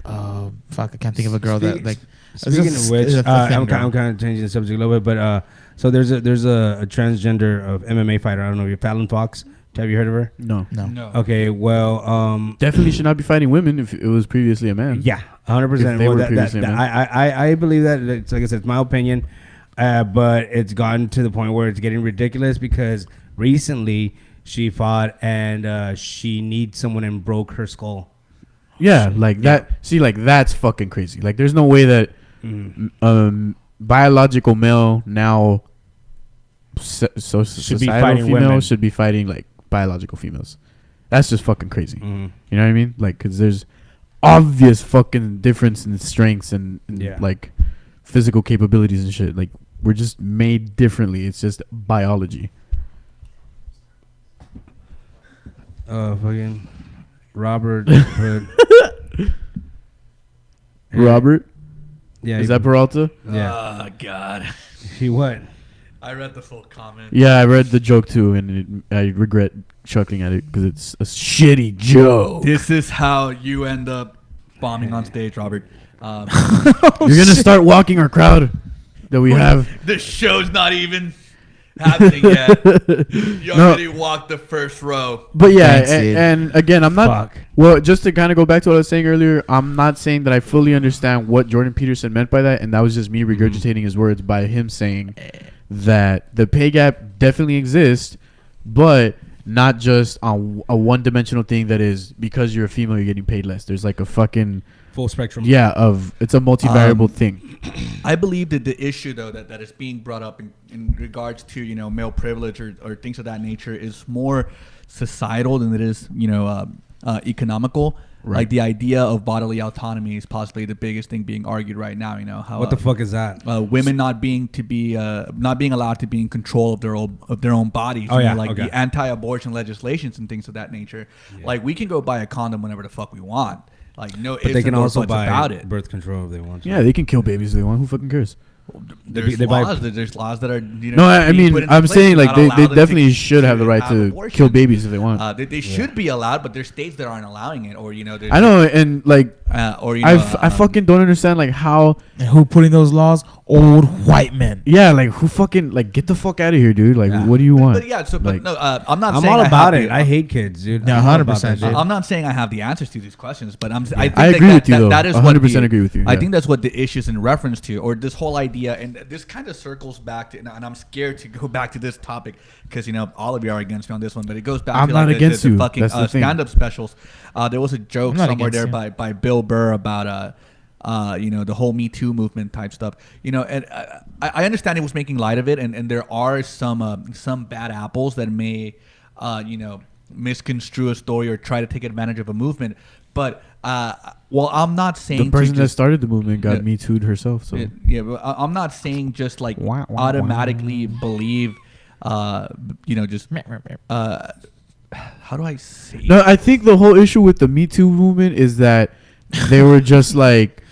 fuck, I can't think of a girl that like. Speaking of which, I'm kind of changing the subject a little bit, but so there's a transgender of MMA fighter. I don't know, you're Fallon Fox. Have you heard of her? No. Okay, well, Definitely should not be fighting women if it was previously a man. yeah, 100%. They were previously a man. I believe that. It's, like I said, it's my opinion, but it's gotten to the point where it's getting ridiculous because recently she fought and she kneed someone and broke her skull. Yeah, like that. See, like that's fucking crazy. Like, there's no way that biological male now Should be fighting female women. should be fighting like biological females. That's just fucking crazy. You know what I mean? Like, because there's obvious fucking difference in strengths and like physical capabilities and shit. Like, we're just made differently. It's just biology. Fucking Robert. Robert? Yeah. Is that Peralta? Yeah. Oh, God. He what? I read the full comment. Yeah, I read the joke too, and I regret chuckling at it because it's a shitty joke. This is how you end up bombing on stage, Robert. You're gonna start walking our crowd that we have. This show's not even happening yet. You already walked the first row. But yeah, Thanks, dude. and again, I'm not. Well, just to kind of go back to what I was saying earlier, I'm not saying that I fully understand what Jordan Peterson meant by that, and that was just me regurgitating his words by him saying that the pay gap definitely exists, but not just on a one-dimensional thing that is because you're a female you're getting paid less. There's like a fucking full spectrum. Yeah, it's a multivariable thing. I believe that the issue though that is being brought up in regards to male privilege or things of that nature is more societal than it is economical. Right. Like the idea of bodily autonomy is possibly the biggest thing being argued right now. How what the fuck is that? Women not being allowed to be in control of their own bodies. The anti-abortion legislations and things of that nature. Yeah. Like, we can go buy a condom whenever the fuck we want. Like, no, but they can also buy about it. Birth control if they want to. Yeah, they can kill babies if they want. Who fucking cares? There's laws that are no, I mean, I'm saying like they definitely should have the right to kill babies if they want. They should be allowed, but there's states that aren't allowing it, or I know, and like I fucking don't understand like how and who putting those laws? Old white men. Yeah, like who fucking like get the fuck out of here, dude. Like what do you want? I'm not. I'm saying all about it. I hate kids, dude. Yeah, 100%. I'm not saying I have the answers to these questions, but I agree with you though. That is 100% agree with you. I think that's what the issue is in reference to, or this whole idea, and this kind of circles back to, and I'm scared to go back to this topic because all of you are against me on this one, but it goes back to like the fucking stand-up specials. There was a joke somewhere there by Bill Burr about the whole Me Too movement type stuff. And I understand he was making light of it, and there are some bad apples that may misconstrue a story or try to take advantage of a movement. But I'm not saying the person that started the movement got Me Too'd herself. So but I'm not saying just like automatically believe. How do I say? No, I think the whole issue with the Me Too movement is that they were just like,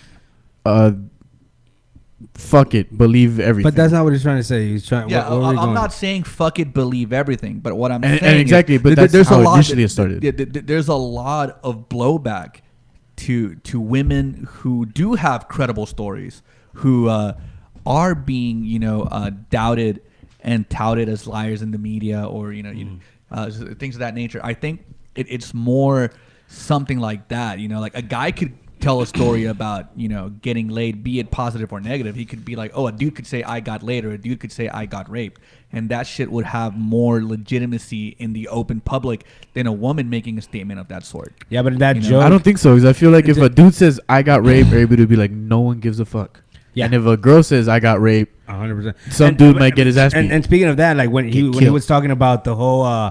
fuck it, believe everything. But that's not what he's trying to say. He's trying. Yeah, I'm not saying fuck it, believe everything. But what I'm saying, and exactly, but that's how initially it started. There's a lot of blowback to women who do have credible stories, who are being doubted and touted as liars in the media, or things of that nature. I think it's more something like that. Like a guy could tell a story about getting laid, be it positive or negative. He could be like, oh, a dude could say I got laid, or a dude could say I got raped, and that shit would have more legitimacy in the open public than a woman making a statement of that sort. Yeah, but in that joke, I don't think so, because I feel like if a dude says I got raped, everybody would be like, no one gives a fuck. Yeah. And if a girl says I got raped, 100%. some dude might get his ass beat. And speaking of that, like when he killed. was talking about the whole,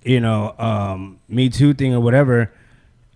Me Too thing or whatever,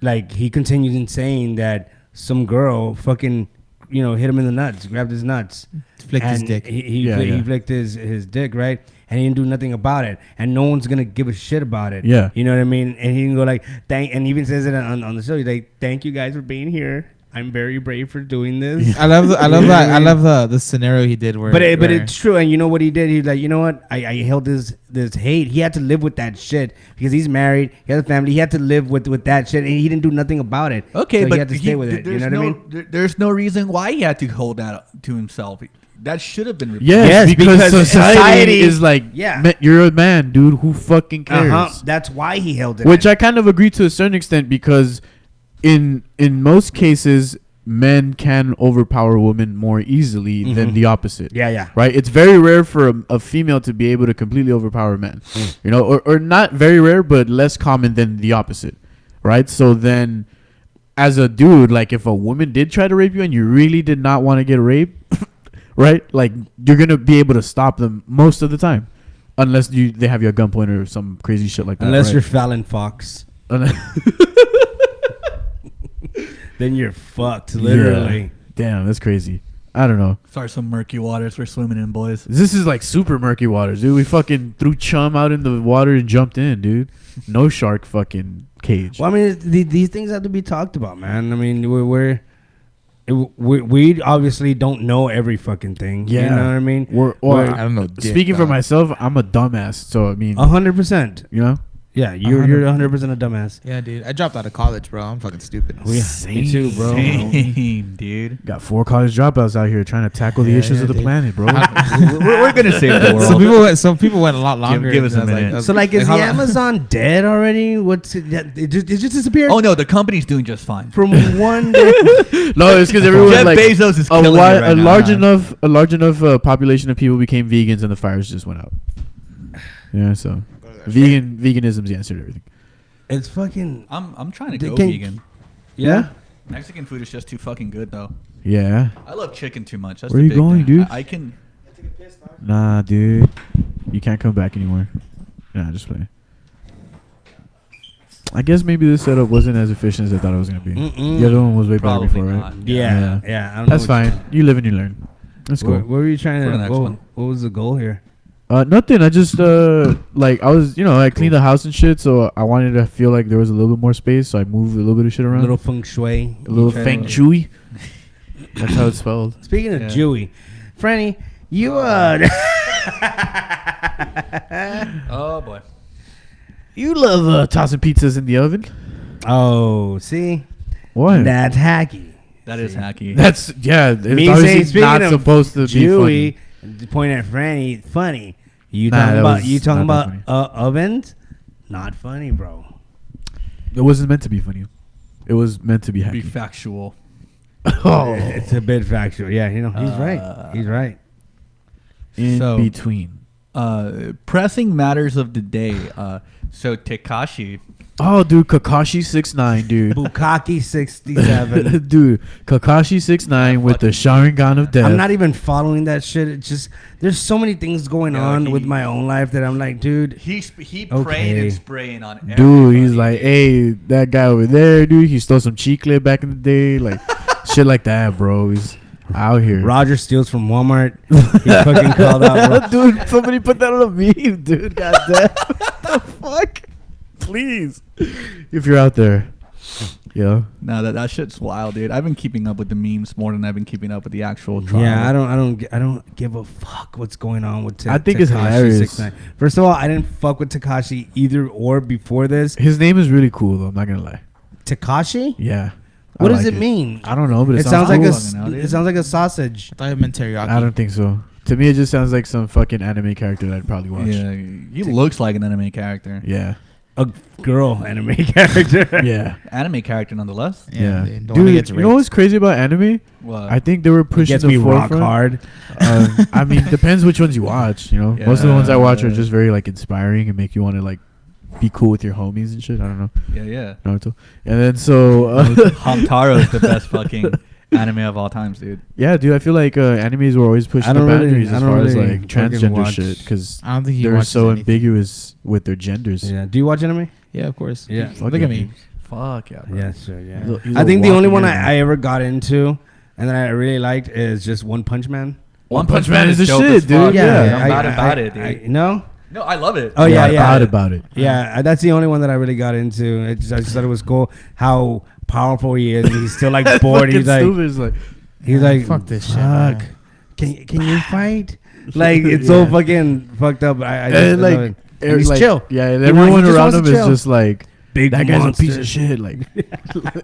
like he continues in saying that some girl fucking, hit him in the nuts, grabbed his nuts, Flicked his and dick. He flicked his dick, right? And he didn't do nothing about it, and no one's gonna give a shit about it. Yeah. You know what I mean? And he can go like, thank, and even says it on the show. He's like, thank you guys for being here. I'm very brave for doing this. I love that. I love the scenario he did where. But it's true, and you know what he did? He's like, you know what? I held this hate. He had to live with that shit because he's married. He has a family. He had to live with that shit, and he didn't do nothing about it. Okay, so but he had to stay with it. You know what I mean? There's no reason why he had to hold that to himself. That should have been reported. Yes, because society is like, yeah, you're a man, dude. Who fucking cares? That's why he held it. Which I kind of agree to a certain extent because in most cases, men can overpower women more easily than the opposite. Yeah. Right? It's very rare for a female to be able to completely overpower a man. Or not very rare, but less common than the opposite. Right? So then, as a dude, like if a woman did try to rape you and you really did not want to get raped, right? Like you're going to be able to stop them most of the time. Unless they have you at gunpoint or some crazy shit like that. Unless right? you're Fallon Fox. Then you're fucked, literally. Yeah. Damn, that's crazy. I don't know. Sorry, some murky waters we're swimming in, boys. This is like super murky waters, dude. We fucking threw chum out in the water and jumped in, dude. No shark fucking cage. Well, I mean, these things have to be talked about, man. I mean, we obviously don't know every fucking thing. Yeah. You know what I mean? I don't know. Speaking for myself, I'm a dumbass. So, I mean, 100%. You know? Yeah, you're 100% a dumbass. Yeah, dude. I dropped out of college, bro. I'm fucking stupid. Oh, yeah. Me too, bro. Same, dude. Got 4 college dropouts out here trying to tackle the issues of the planet, bro. we're gonna save the world. Some people went a lot longer. Give us a minute. So, like, is the Amazon dead already? What's it just disappeared? Oh no, the company's doing just fine. From one day. No, it's because everyone Jeff like Bezos is killing it right a now, large enough population of people became vegans and the fires just went out. Yeah, so veganism's the answer to everything. It's fucking. I'm trying to go vegan. Yeah. Mexican food is just too fucking good though. Yeah. I love chicken too much. That's Where you going, dude? I can. Nah, dude. You can't come back anymore. Nah, just play. I guess maybe this setup wasn't as efficient as I thought it was gonna be. The other one was way better before, right? Yeah. I don't know. That's fine. You live and you learn. That's cool. What were you trying For the to? next one. What was the goal here? Nothing. I just like I was, I cleaned the house and shit, so I wanted to feel like there was a little bit more space, so I moved a little bit of shit around. A little feng shui. A little feng shui. That's how it's spelled. Speaking of Jewy, Franny, you Oh boy. You love tossing pizzas in the oven. Oh, see, what? That's hacky. That is hacky. That's it's Me obviously saying, not supposed to be Jewy, funny. point at Franny, funny. You Nah, talking about funny. ovens? Not funny, bro. It wasn't meant to be funny. It was meant to be hacky. Be factual. Oh, It's a bit factual. Yeah, he's right. He's right. in So- between. Pressing matters of the day. So Tekashi. Oh, dude, Kakashi 6'9", dude. Bukaki 67. Dude, Kakashi 6'9" with the Sharingan of death. I'm not even following that shit. It's just there's so many things going on with my own life that I'm like, dude. He praying Okay. and spraying on everybody. Dude, he's like, hey, that guy over there, dude, he stole some chicle back in the day. Like, shit like that, bro. He's out here. Roger steals from Walmart. He fucking called out. Dude, somebody put that on a meme, dude. Goddamn. What the fuck? Please. If you're out there. Yeah. No, that shit's wild, dude. I've been keeping up with the memes more than I've been keeping up with the actual trial. Yeah, I don't give a fuck what's going on with I think it's Tekashi hilarious. 6ix9ine. First of all, I didn't fuck with Tekashi either or before this. His name is really cool, though. I'm not going to lie. Tekashi? Yeah. What I does like it mean? I don't know, but It sounds cool. like a sausage. I thought it meant teriyaki. I don't think so. To me, it just sounds like some fucking anime character that I'd probably watch. Yeah, he looks like an anime character. Yeah. A girl anime character. Yeah. Anime character nonetheless. Yeah. Dude, the one that gets you know what's crazy about anime? What? I think they were It pushing gets the me rock forefront. hard. I mean, depends which ones you watch. You know, most of the ones I watch are Yeah. just very like inspiring and make you want to like be cool with your homies and shit. I don't know. Yeah. Naruto. And then so Hamtaro is the best fucking anime of all times, dude. Yeah, dude. I feel like animes were always pushing I the don't really- boundaries I as don't far as really like fucking transgender watch- shit because I don't think he they're watches so anything. ambiguous with their genders. Yeah. Do you watch anime? Yeah, of course. Yeah. Fuck Look it, at me. dude. Fuck yeah, bro. Yeah, sure. Yeah. He's I a think the only walking one anime. I ever got into and that I really liked is just One Punch Man. One Punch Man is the dope shit, as fuck. dude. Yeah. I'm mad about it, dude. No? No, I love it. Oh, yeah, yeah. Proud about it. Yeah, that's the only one that I really got into. I just thought it was cool how powerful he is. He's still like bored. Fucking He's like, stupid. It's like, he's like, fuck this shit, fuck. man." Can you fight? Like it's so fucking fucked up. I just and love like, it. And he's like, chill. Yeah, and He everyone just around wants him to is chill. just like, Big that guy's a piece monster. of shit. Like,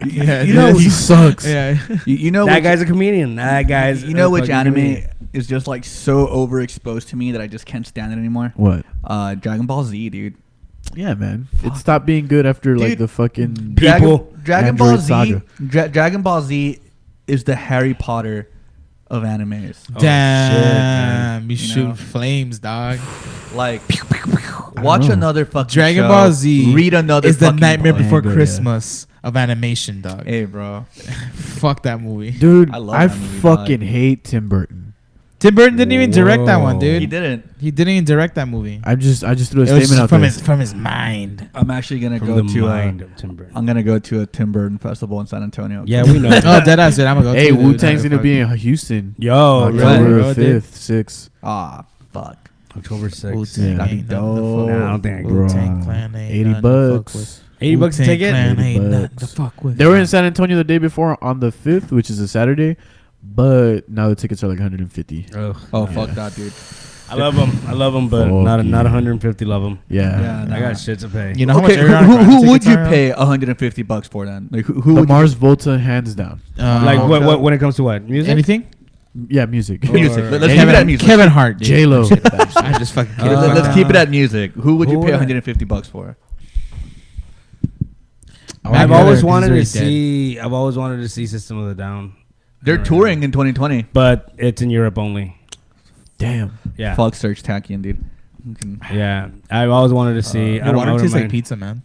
Yeah, you know, he sucks. Yeah. You know That which, guy's a comedian. That guy's you know a which fucking anime comedian. is just like so overexposed to me that I just can't stand it anymore. What? Dragon Ball Z, dude. Yeah, man. It stopped being good after like Dude, the fucking Dragon Ball Android Z. saga. Dragon Ball Z is the Harry Potter of animes. Damn, you You shoot know? flames, dog. Like, watch know. another fucking Dragon show, Ball Z Read another. is the fucking Nightmare book. Before Manga, yeah. Christmas of animation, dog. Hey, bro. Fuck that movie. Dude, I love I that movie, fucking dog. hate Tim Burton. Tim Burton didn't even direct that one, Whoa. dude. He didn't. He didn't even direct that movie. I just threw a It was statement just out from there. his mind. I'm actually gonna From go the to. mind of Tim Burton. I'm gonna go to a Tim Burton festival in San Antonio. Yeah, we know. Oh, deadass, dude. I'm gonna go. Hey, too, dude. Wu Tang's gonna Fuck. be in Houston. Yo, October really? 5th, 6th. Ah, fuck. October 6th. Wu-Tang Yeah. That'd be ain't nothing to dope. fuck Nah, I don't think I with. can. Wu-Tang Clan ain't 80 nothing to fuck bucks. with. 80 bucks a Wu-Tang ticket? Clan 80 ain't nothing to bucks. fuck with. They were in San Antonio the day before on the 5th, which is a Saturday, but now the tickets are like 150. Ugh. Oh, fuck that, dude. I love them, but Fuck not yeah. 150 love them. Yeah. Yeah, I got shit to pay. You know how Okay, much Ariana Grande who would tickets you are? pay 150 bucks for then? Like, who The would Mars Volta, hands down. Like Oh, what when it comes to what? Music? anything? Yeah, music. you music? Or- Let's keep it at music. Kevin Hart. dude. J-Lo. I just fucking kidding. Let's keep it at music. Who would you Who pay would I- 150 bucks for? I've Mac always Miller, wanted to he's already see. I've always wanted to see System of a Down, They're touring in 2020. but it's in Europe only. Damn. Yeah, Fuck Serge Tankian, dude. You can- yeah. I've always wanted to see. I Your don't water know. tastes like pizza, man.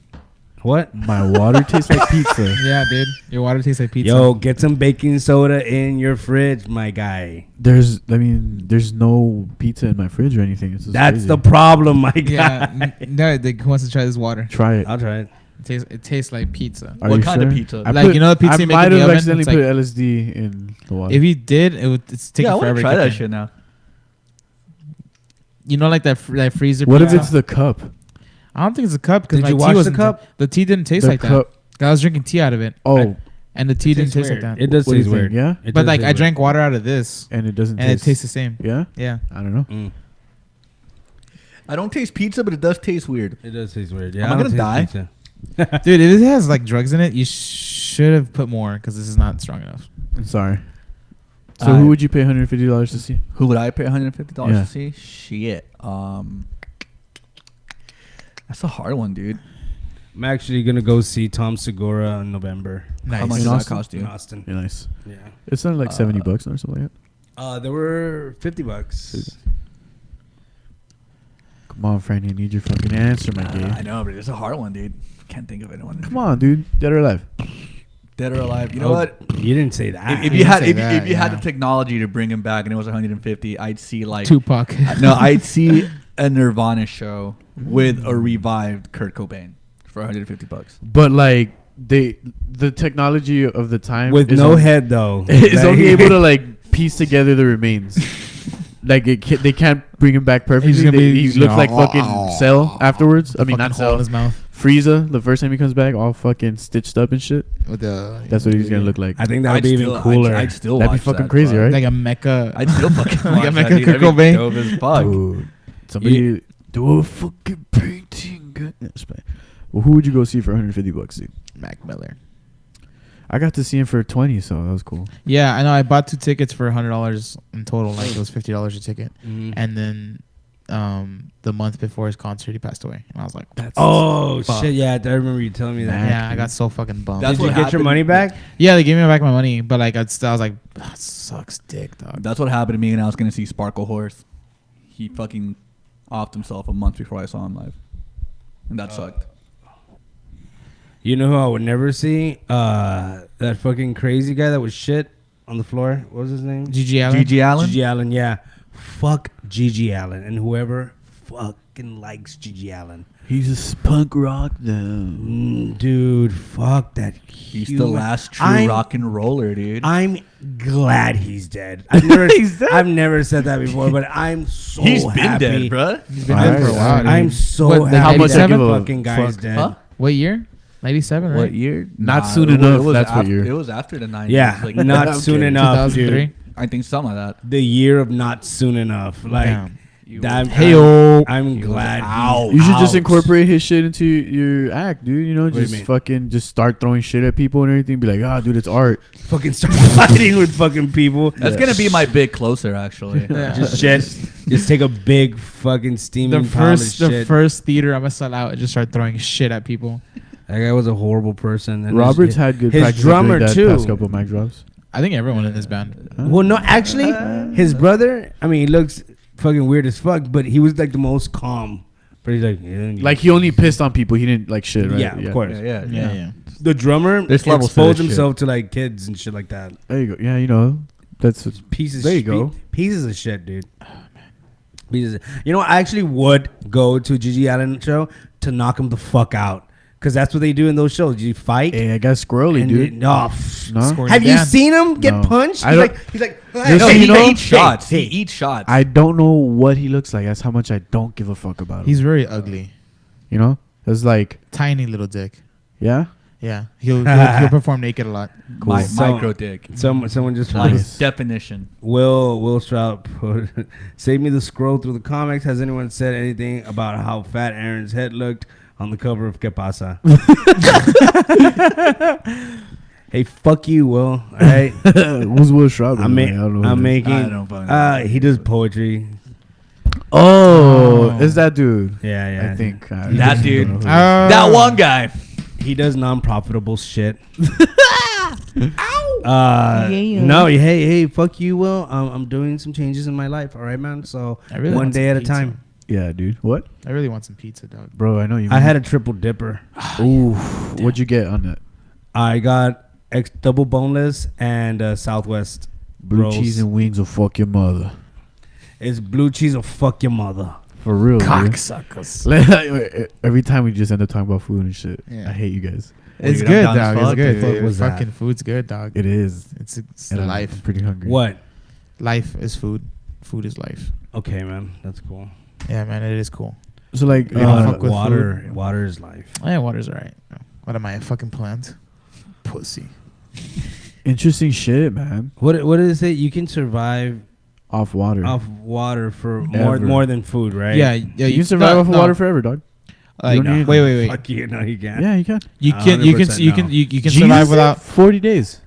What? My water tastes like pizza. Yeah, dude. Your water tastes like pizza. Yo, get some baking soda in your fridge, my guy. There's no pizza in my fridge or anything. It's just That's crazy. the problem, my guy. Yeah. No, who wants to try this water? Try it. I'll try it. It tastes like pizza. Are What you kind of sure? pizza? I Like, you know the pizza I you make might in the have oven? accidentally It's put like- LSD in the water. If you did, it's taking Yeah, I want forever. to try to that get shit now. You know, like that freezer. What if pizza? it's the cup? I don't think it's a cup because Did my you tea wash the wasn't. cup? The tea didn't taste The like cup. that. I was drinking tea out of it, Oh, and the tea didn't taste like that. It does What do you taste think? weird. Yeah? It But does like taste I weird. drank water out of this, and it doesn't and taste. it tastes the same. Yeah? Yeah. I don't know. Mm. I don't taste pizza, but it does taste weird. It does taste weird. Yeah, Am I don't gonna taste die? pizza. Dude, if it has like drugs in it, you should have put more because this is not strong enough. I'm sorry. So who would you pay $150 to see? Who would I pay $150 Yeah. to see? Shit. That's a hard one, dude. I'm actually gonna go see Tom Segura in November Nice. How much In does that Austin? cost in you? Austin. Yeah, nice. Yeah. It's not like $70 or something like that. There were $50. Come on, Franny, I need your fucking answer, my I guy. know, but it's a hard one, dude. Can't think of anyone. Come on, dude. Dead or alive? Dead or alive? You know what? You didn't say that. If you you didn't had say if, that, if you had yeah. the technology to bring him back and it was 150, I'd see like Tupac. no, I'd see a Nirvana show with a revived Kurt Cobain for 150 bucks. But like the technology of the time with is no only- head though. is only able to like piece together the remains. Like they can't bring him back perfectly. He's gonna be- He he's looks gonna- like fucking Cell afterwards. I mean, Fucking not hole in Cell. his mouth. Frieza, the first time he comes back, all fucking stitched up and shit. With the That's what he's gonna look like. I think that would be even cooler. I'd still That'd be watch fucking that, crazy, bro. right? like a mecha. I'd still fucking Like watch a that, Mecha dude. That'd be Kurt Cobain. dope as fuck. Dude, somebody do a fucking painting. Well, who would you go see for $150, dude? Mac Miller. I got to see him for 20, so that was cool. Yeah, I know. I bought 2 tickets for $100 in total. Like it was $50 a ticket, and then the month before his concert, he passed away, and I was like, "That's Oh fuck. shit! Yeah, I remember you telling me that. yeah." I got so fucking bummed. That's Did you what get your happened. money back? Yeah, they gave me back my money, but like I was like, that sucks, dick, dog. That's what happened to me, and I was gonna see Sparkle Horse. He fucking offed himself a month before I saw him live, and that sucked. You know who I would never see? That fucking crazy guy that was shit. on the floor. What was his name? Gigi Allen. Gigi Allen. Gigi Allen. Yeah. Fuck Gigi Allen and whoever fucking likes Gigi Allen. He's a punk rock now. Dude, fuck that. He's the last true rock and roller, dude. I'm glad he's dead. I've never said that before, but I'm so happy. He's been dead, bro. He's been dead for a while. I'm so What, happy how much that I give a fucking guy's fuck? dead. Huh? What year? 97, right? What year? Not soon enough, that's what year. It was after the 90s. Yeah, Like, not soon enough, 2003. dude. I think something like that. The year of not soon enough. Like, Damn. I'm glad. You should just incorporate his shit into your act, dude. You know, What do you just mean? fucking just start throwing shit at people and everything. Be like, dude, it's art. Fucking start fighting with fucking people. That's gonna be my big closer, actually. Just shit. Just take a big fucking steaming pile of shit. The first theater I'm gonna sell out and just start throwing shit at people. That guy was a horrible person. And Robert's had good his practice drummer that too. past couple mic drops. I think everyone in this band. Well, no, actually, his brother. I mean, he looks fucking weird as fuck, but he was like the most calm. But he's like, Like he only pissed on people. He didn't like shit, right? Yeah, of course. Yeah. The drummer There's levels to exposed this himself to like kids and shit like that. There you go. Yeah, you know, that's Pieces. There you go. Pieces of shit, dude. Pieces. You know, I actually would go to a Gigi Allen show to knock him the fuck out. Because that's what they do in those shows. You fight. Hey, I got squirrely, and dude. No. Scored Have you again. seen him get No. punched? I don't- He's like, No, Hey, he you know- eats shots. Hey. He eats shots. I don't know what he looks like. That's how much I don't give a fuck about him. He's very ugly. You know, it's like, Tiny little dick. yeah. Yeah. He'll perform naked a lot. My So- micro dick. Someone just Like Nice. definition. Will Stroud put save me the scroll through the comics. Has anyone said anything about how fat Aaron's head looked on the cover of Que Pasa? Hey, fuck you, Will. All right. Who's Will Stroud? I'm, by the way? I don't know who that is. making. I don't fucking know. He does poetry. Oh, is that dude? Yeah. I think That dude. don't know who That one guy. He does non-profitable shit. No, hey, fuck you, Will. I'm doing some changes in my life. All right, man. So I really one want day some at a pizza. time. Yeah, dude. What? I really want some pizza, dog. Bro, I know you. I had a triple dipper. Ooh, what'd you get on that? I got double boneless and Southwest Blue rolls. cheese and wings will fuck your mother. It's blue cheese or fuck your mother. For real, dude. Cocksuckers. Every time we just end up talking about food and shit. Yeah. I hate you guys. It's Dude, good, I'm down as dog. It's fuck, good. dude. Dude. What was that? Fucking food's good, dog. It is. It's And I'm life. pretty hungry. What? Life is food. Food is life. Okay, man. That's cool. Yeah, man, it is cool. So like, fuck with water. food. Water is life. Oh, yeah, water's alright. What am I, a fucking plant? Pussy. interesting shit, man. What is it? You can survive Off water. off water for Ever. more than food, right? Yeah, you can survive off of water forever, dog. Like, You don't need- wait. Fuck you. No, you can't. Yeah, you can. You can 100% you can Jesus, survive without. 40 days.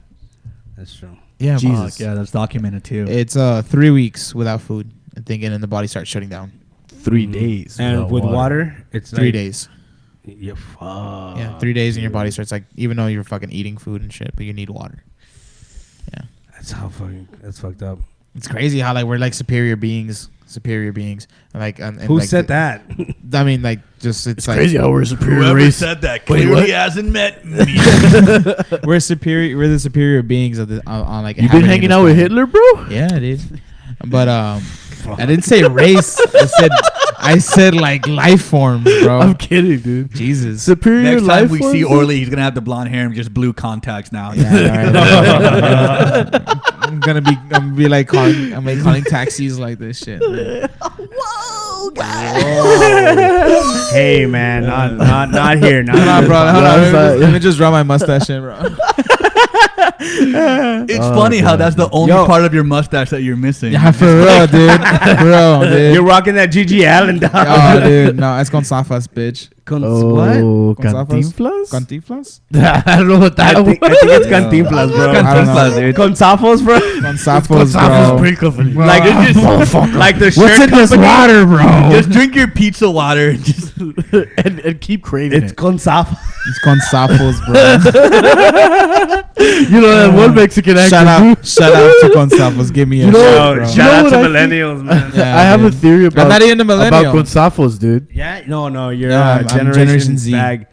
That's true. Yeah, Jesus. Fuck, yeah, that's documented too. It's 3 weeks without food. And thinking, and the body starts shutting down. 3 days. And without with water, it's 3 like, days. Yeah, fuck. Yeah, 3 days, and your body starts like, even though you're fucking eating food and shit, but you need water. Yeah, That's fucked up. it's crazy how like we're like superior beings, and like and Who like said that? I mean, like just it's like Crazy how we're a superior Whoever race. said that Wait, clearly what? hasn't met me. we're superior. We're the superior beings of the on like. You been inhabiting hanging this out with planet. Hitler, bro? Yeah, dude. But I didn't say race. I said like life forms, bro. I'm kidding, dude. Jesus. Superior Next life time we see forms? Orly, he's gonna have the blonde hair and just blue contacts now. Yeah, all right. I'm gonna be like calling taxis like this shit. Man. Hey, man, not here. Not Hold on, bro. Hold on. Outside, Let me just draw my mustache in, bro. It's funny how that's the only part of your mustache that you're missing. Yeah, for real, dude. Dude. You're rocking that Gigi Allen, dog. Oh, dude. No, it's con zafas, bitch. What? Oh, Con zafas? Cantinflas? Cantinflas? I don't know what that I think it's Cantinflas, bro. I don't know. dude. Con Zafos, bro. Con zafos, bro. company. Like it's just like the shirt What's in this company. water, bro? Just drink your pizza water and just and keep craving It's it. Con Zafos. It's con zafos, bro. You know that one Mexican actor. Shout out to con zafos. Give me a You know- shout, bro. you Shout out what to I think? millennials, man. Yeah, I have a dude. theory about I'm not even a millennial. Gonzafos, dude. Yeah, no, you're Yeah, I'm Generation Z. Bag.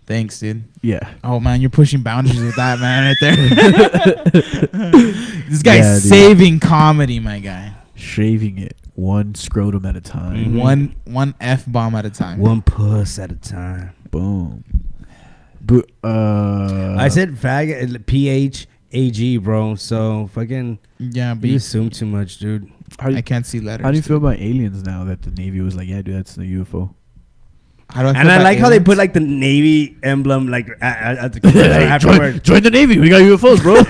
Thanks, dude. Yeah. Oh man, you're pushing boundaries with that, man, right there. This guy's Yeah, dude. saving comedy, my guy. Shaving it one scrotum at a time. One F bomb at a time. One puss at a time. Boom. But I said faggot, PHAG, bro. So fucking Yeah, but you assume too much, dude. I can't see letters. how do you feel about aliens now that the Navy was like, yeah, dude, that's the UFO? How do I feel And I about like how they aliens? put like the Navy emblem like at the afterwards. join the Navy. We got UFOs, bro.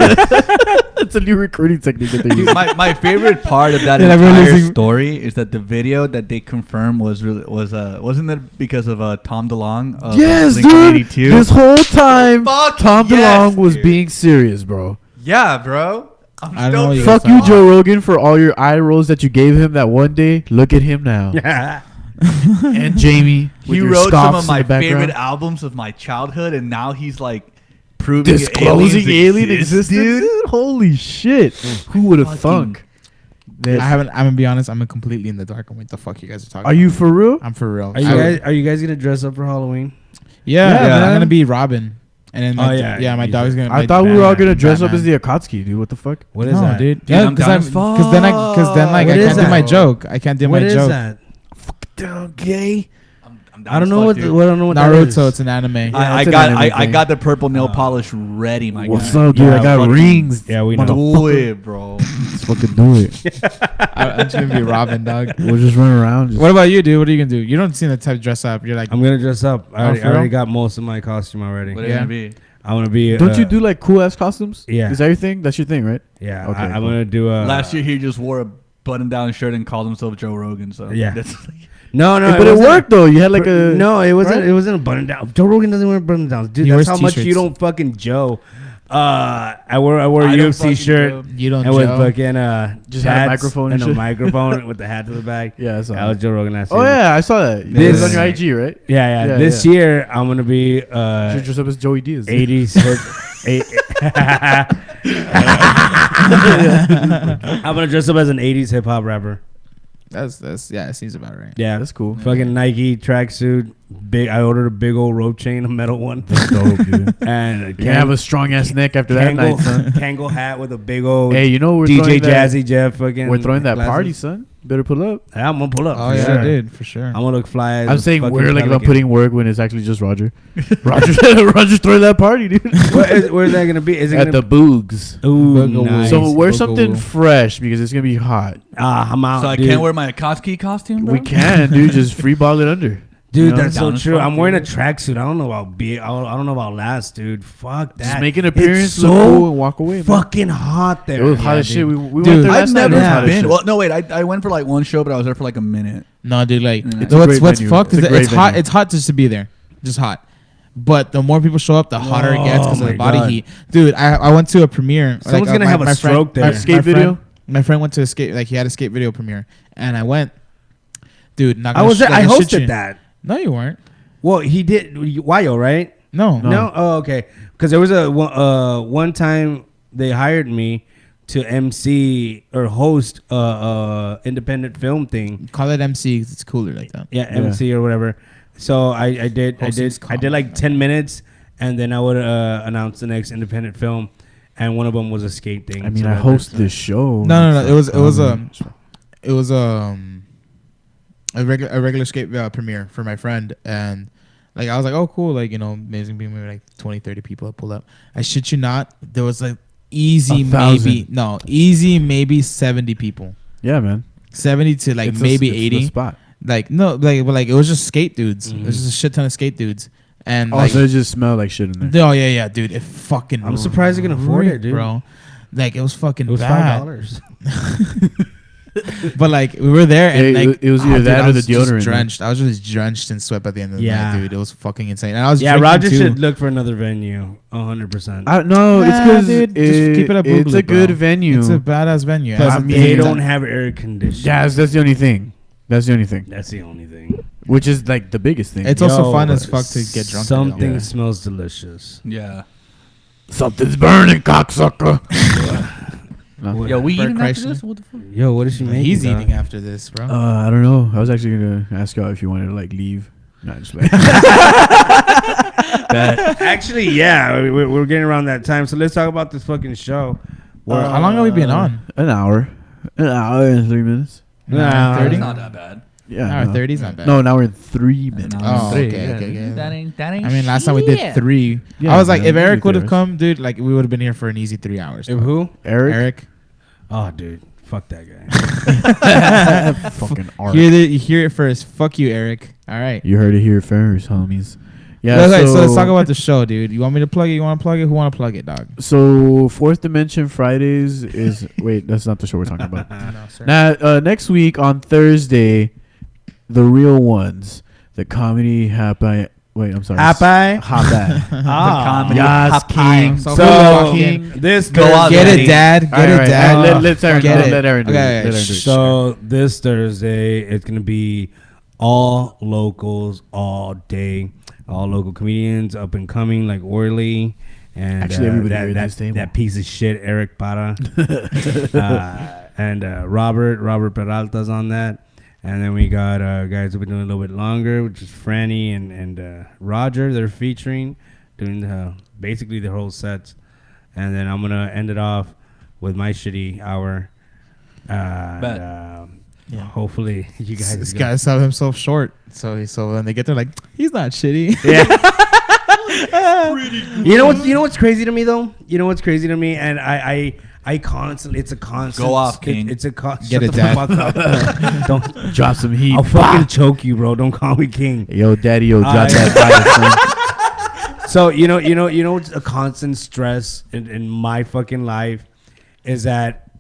That's a new recruiting technique that they use. my favorite part of that Yeah, I'm entire realizing- story is that the video that they confirmed wasn't it because of Tom DeLonge? Of, Yes, Blink dude. 182? This whole time, Fuck Tom yes, DeLonge was dude. being serious, bro. Yeah, bro. I don't know what you Fuck guys you, talking Joe Rogan, for all your eye rolls that you gave him that one day. Look at him now. And Jamie, with He your wrote some scoffs of in my the background. favorite albums of my childhood, and now he's like proving Disclosing alien exist, existence, dude. Holy shit! Who would have Fucking- thunk? I'm gonna be honest. I'm completely in the dark on what the fuck you guys are talking. Are you for real? I'm for real. Are you guys gonna dress up for Halloween? Yeah, Yeah, man. I'm man. gonna be Robin, and then my my you dog's should. gonna. I my thought we were all Batman. gonna dress up Batman. as the Akatsuki, dude. What the fuck? What is No, that? dude. Dude, Yeah, I'm because down as then I What is can't do that? my joke. I can't do What my is joke. that? Down gay. I'm down I don't as know fuck, what. dude. I don't know what that is. Naruto. It's an anime. Yeah, I it's an got anime I thing. got the purple nail polish ready, my What's guy. up, dude? Yeah, I got fucking- rings. Yeah, we know. Do it, bro. Let's fucking do it. I'm just gonna be Robin, dog. We'll just run around. Just What about you, dude? What are you gonna do? You don't seem the type to dress up. You're like, I'm gonna dress up. I for already real? got most of my costume already. What are Yeah. you gonna be? I'm gonna be. Don't you do like cool ass costumes? Yeah. Is that your thing? That's your thing, right? Yeah. Okay, I'm cool. gonna do. Last year he just wore a button-down shirt and called himself Joe Rogan. So Yeah. that's No, but it wasn't- worked though. You had like a No, it wasn't. right? It wasn't a button down. Joe Rogan doesn't wear button downs, dude. He That's wears how much you t-shirts. don't fucking Joe. I wore a I don't UFC fucking shirt Joe. you don't and with Joe. fucking Just had a pads microphone and and a shit. microphone with the hat to the back. Yeah, I saw That that. was Joe Rogan last Oh year. yeah, I saw that. It This- was on your IG, right? Yeah. Yeah, This yeah. year I'm gonna be Should dress up as Joey Diaz. 80s I'm gonna dress up as an 80s hip hop rapper. That's yeah. It seems about right. Yeah, That's cool. Fucking Nike tracksuit. Big. I ordered a big old rope chain, a metal one, That's dope, dude. and a You have a strong ass neck after that night, son. Kangol hat with a big old Hey, you know we're DJ throwing that, Jazzy Jeff. Fucking. we're throwing that glasses. party, son. Better pull up. Yeah, I'm gonna pull up. Oh for yeah, sure. dude, for sure. I'm gonna look fly. As I'm a saying fucking we're like about pelican. putting work when it's actually just Roger. Roger's throwing that party, dude. Where's that gonna be? Is it At the gonna Boogs. Ooh, Boogaloo. nice. So wear Boogaloo. something fresh because it's gonna be hot. I'm out. So I dude. can't wear my Akatsuki costume, bro? We can, dude. Just free ball it under. Dude, You know? that's so Down as true. fuck, I'm wearing a dude. tracksuit. I don't know about I don't know about last, dude. Fuck that. Just make an It's appearance, so look cool, and walk away. Man. fucking hot there. It was hot Yeah, as shit. dude. We Dude, went there I've last night. never It was hot as been. shit. Well, no, wait. I went for like one show, but I was there for like a minute. No, dude, like It's a what's great venue. fucked is It's a that it's great hot. venue. It's hot just to be there, just hot. But the more people show up, the hotter it gets because of my the body God. heat. Dude, I went to a premiere. Someone's gonna have a stroke there. My, Skate my video? Friend, my friend went to a skate. Like he had a skate video premiere, and I went. Dude, not I gonna was there. like, I gonna shit hosted you. that. No, you weren't. Well, he did. Wayo, right? No. No. Oh, okay. Because there was a one time they hired me to MC or host a independent film thing. Call it MC. 'Cause it's cooler like that. Yeah, MC or whatever. So I did Hosting's like common. 10 minutes, and then I would announce the next independent film, and one of them was a skate thing. I mean, So I that- host this show. No. It was a regular skate premiere for my friend, and like I was like, oh cool, like amazing people, maybe like 20, 30 people that pulled up. I shit you not, there was like easy 70 people. Yeah, man. 70 to like It's maybe it's the 80. spot. Like no, like it was just skate dudes. It was just a shit ton of skate dudes, and like Also, it just smelled like shit in there. oh yeah, dude, it fucking. I'm surprised you can afford it, ripped, dude. bro. Like it was fucking It was bad. $5. But like we were there, and like It was either dude, that I or the was just deodorant. drenched. I was just drenched in sweat by the end of the Yeah. night, dude. It was fucking insane. And I was Yeah, drinking Roger too. should look for another venue. 100%. No, it's Nah, because dude, just keep it at it's Boogaloo, a good bro. venue. It's a badass venue. Plus, I they mean, don't have air conditioning. Yeah, that's the only thing. That's the only thing. That's the only thing. Which is like the biggest thing. It's also fun as fuck to get drunk. Something Yeah. smells delicious. Yeah. Something's burning, cocksucker. Yo, we Bert eating after Kreischer? this? What the fuck? Yo, what is she making? He's dog? eating after this, bro. I don't know. I was actually gonna ask y'all if you wanted to like leave. No, just like Actually, yeah, we're getting around that time. So let's talk about this fucking show. How long have we been on? An hour and 3 minutes. Nah, 30? It's not that bad. Yeah, Hour 30 is not bad. No, an hour and 3 minutes. Oh, Three, okay. That ain't I mean, last time we did 3. Yeah, I was like, man, if we Eric did would have 3 come, dude, like we would have been here for an easy 3 hours. If who? Eric. Oh, dude. Fuck that guy. Fucking Art. You hear it first. Fuck you, Eric. All right. You heard it here first, homies. Yeah. Okay, so let's talk about the show, dude. You want me to plug it? You want to plug it? Who want to plug it, dog? So Fourth Dimension Fridays is wait, that's not the show we're talking about. No, sir. Now, next week on Thursday, the real ones, the comedy happy. Wait, I'm sorry. Happy? Happy. Yes, King. So King. this Go on, Get Daddy. it, Dad. Get All it, right, Dad. all right, let Aaron do it. Let Aaron do it. Okay, Let Aaron do it. So this Thursday, it's gonna be all locals all day, all local comedians up and coming like Orly and Actually, everybody here at that, this table. that piece of shit Eric Para and Robert Peralta's on that. And then we got guys who've been doing a little bit longer, which is Franny and Roger. They're featuring, doing basically the whole sets. And then I'm going to end it off with my shitty hour. Hopefully you guys... This guy sell himself short. So when they get there, like, he's not shitty. You know what's crazy to me, though? You know what's crazy to me? And I constantly, it's a constant. Go off, King. It's a constant. Get it, Dad. Don't Drop some heat. I'll fucking choke you, bro. Don't call me King. Yo, Daddy, drop that fire, son. So you know what's a constant stress in my fucking life is that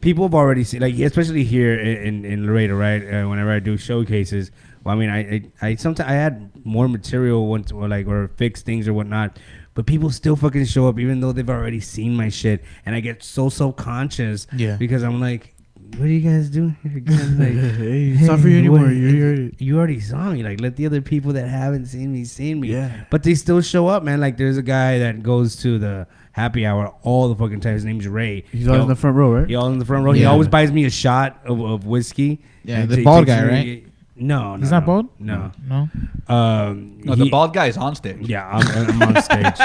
people have already seen, like, especially here in Laredo, right? Whenever I do showcases, well, I mean, I sometimes I had more material once, or fix things or whatnot, but people still fucking show up even though they've already seen my shit, and I get so self-conscious because I'm like, what are you guys doing here again? Like, Hey, it's not for you anymore. You already saw me. Like, let the other people that haven't seen me. Yeah. But they still show up, man. Like, there's a guy that goes to the happy hour all the fucking time. His name's Ray. He's always in the front row, right? He always in the front row. He Yeah. always buys me a shot of whiskey. Yeah, And the he bald takes guy, me- right? No, He's not bald? No. No. No, the bald guy is on stage. Yeah, I'm on stage.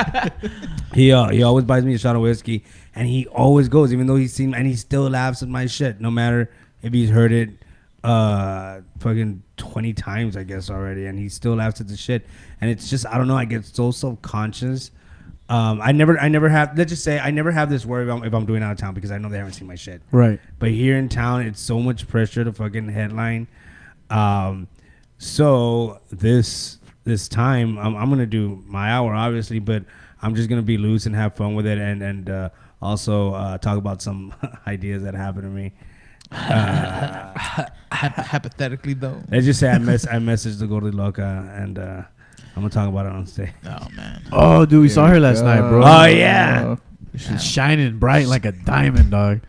He always buys me a shot of whiskey, and he always goes, even though he's seen, and he still laughs at my shit, no matter if he's heard it fucking 20 times, I guess, already, and he still laughs at the shit. And it's just, I don't know, I get so self-conscious. I never have, let's just say, I never have this worry if I'm doing out of town because I know they haven't seen my shit. Right. But here in town, it's so much pressure to fucking headline. So this time, I'm gonna do my hour, obviously, but I'm just gonna be loose and have fun with it, and also talk about some ideas that happened to me. Hypothetically, though. Let's just say I messaged the Gordi Loca, and I'm gonna talk about it on stage. Oh, man. Oh, dude, we saw her last night, bro. Oh yeah. She's shining bright like a diamond, dog.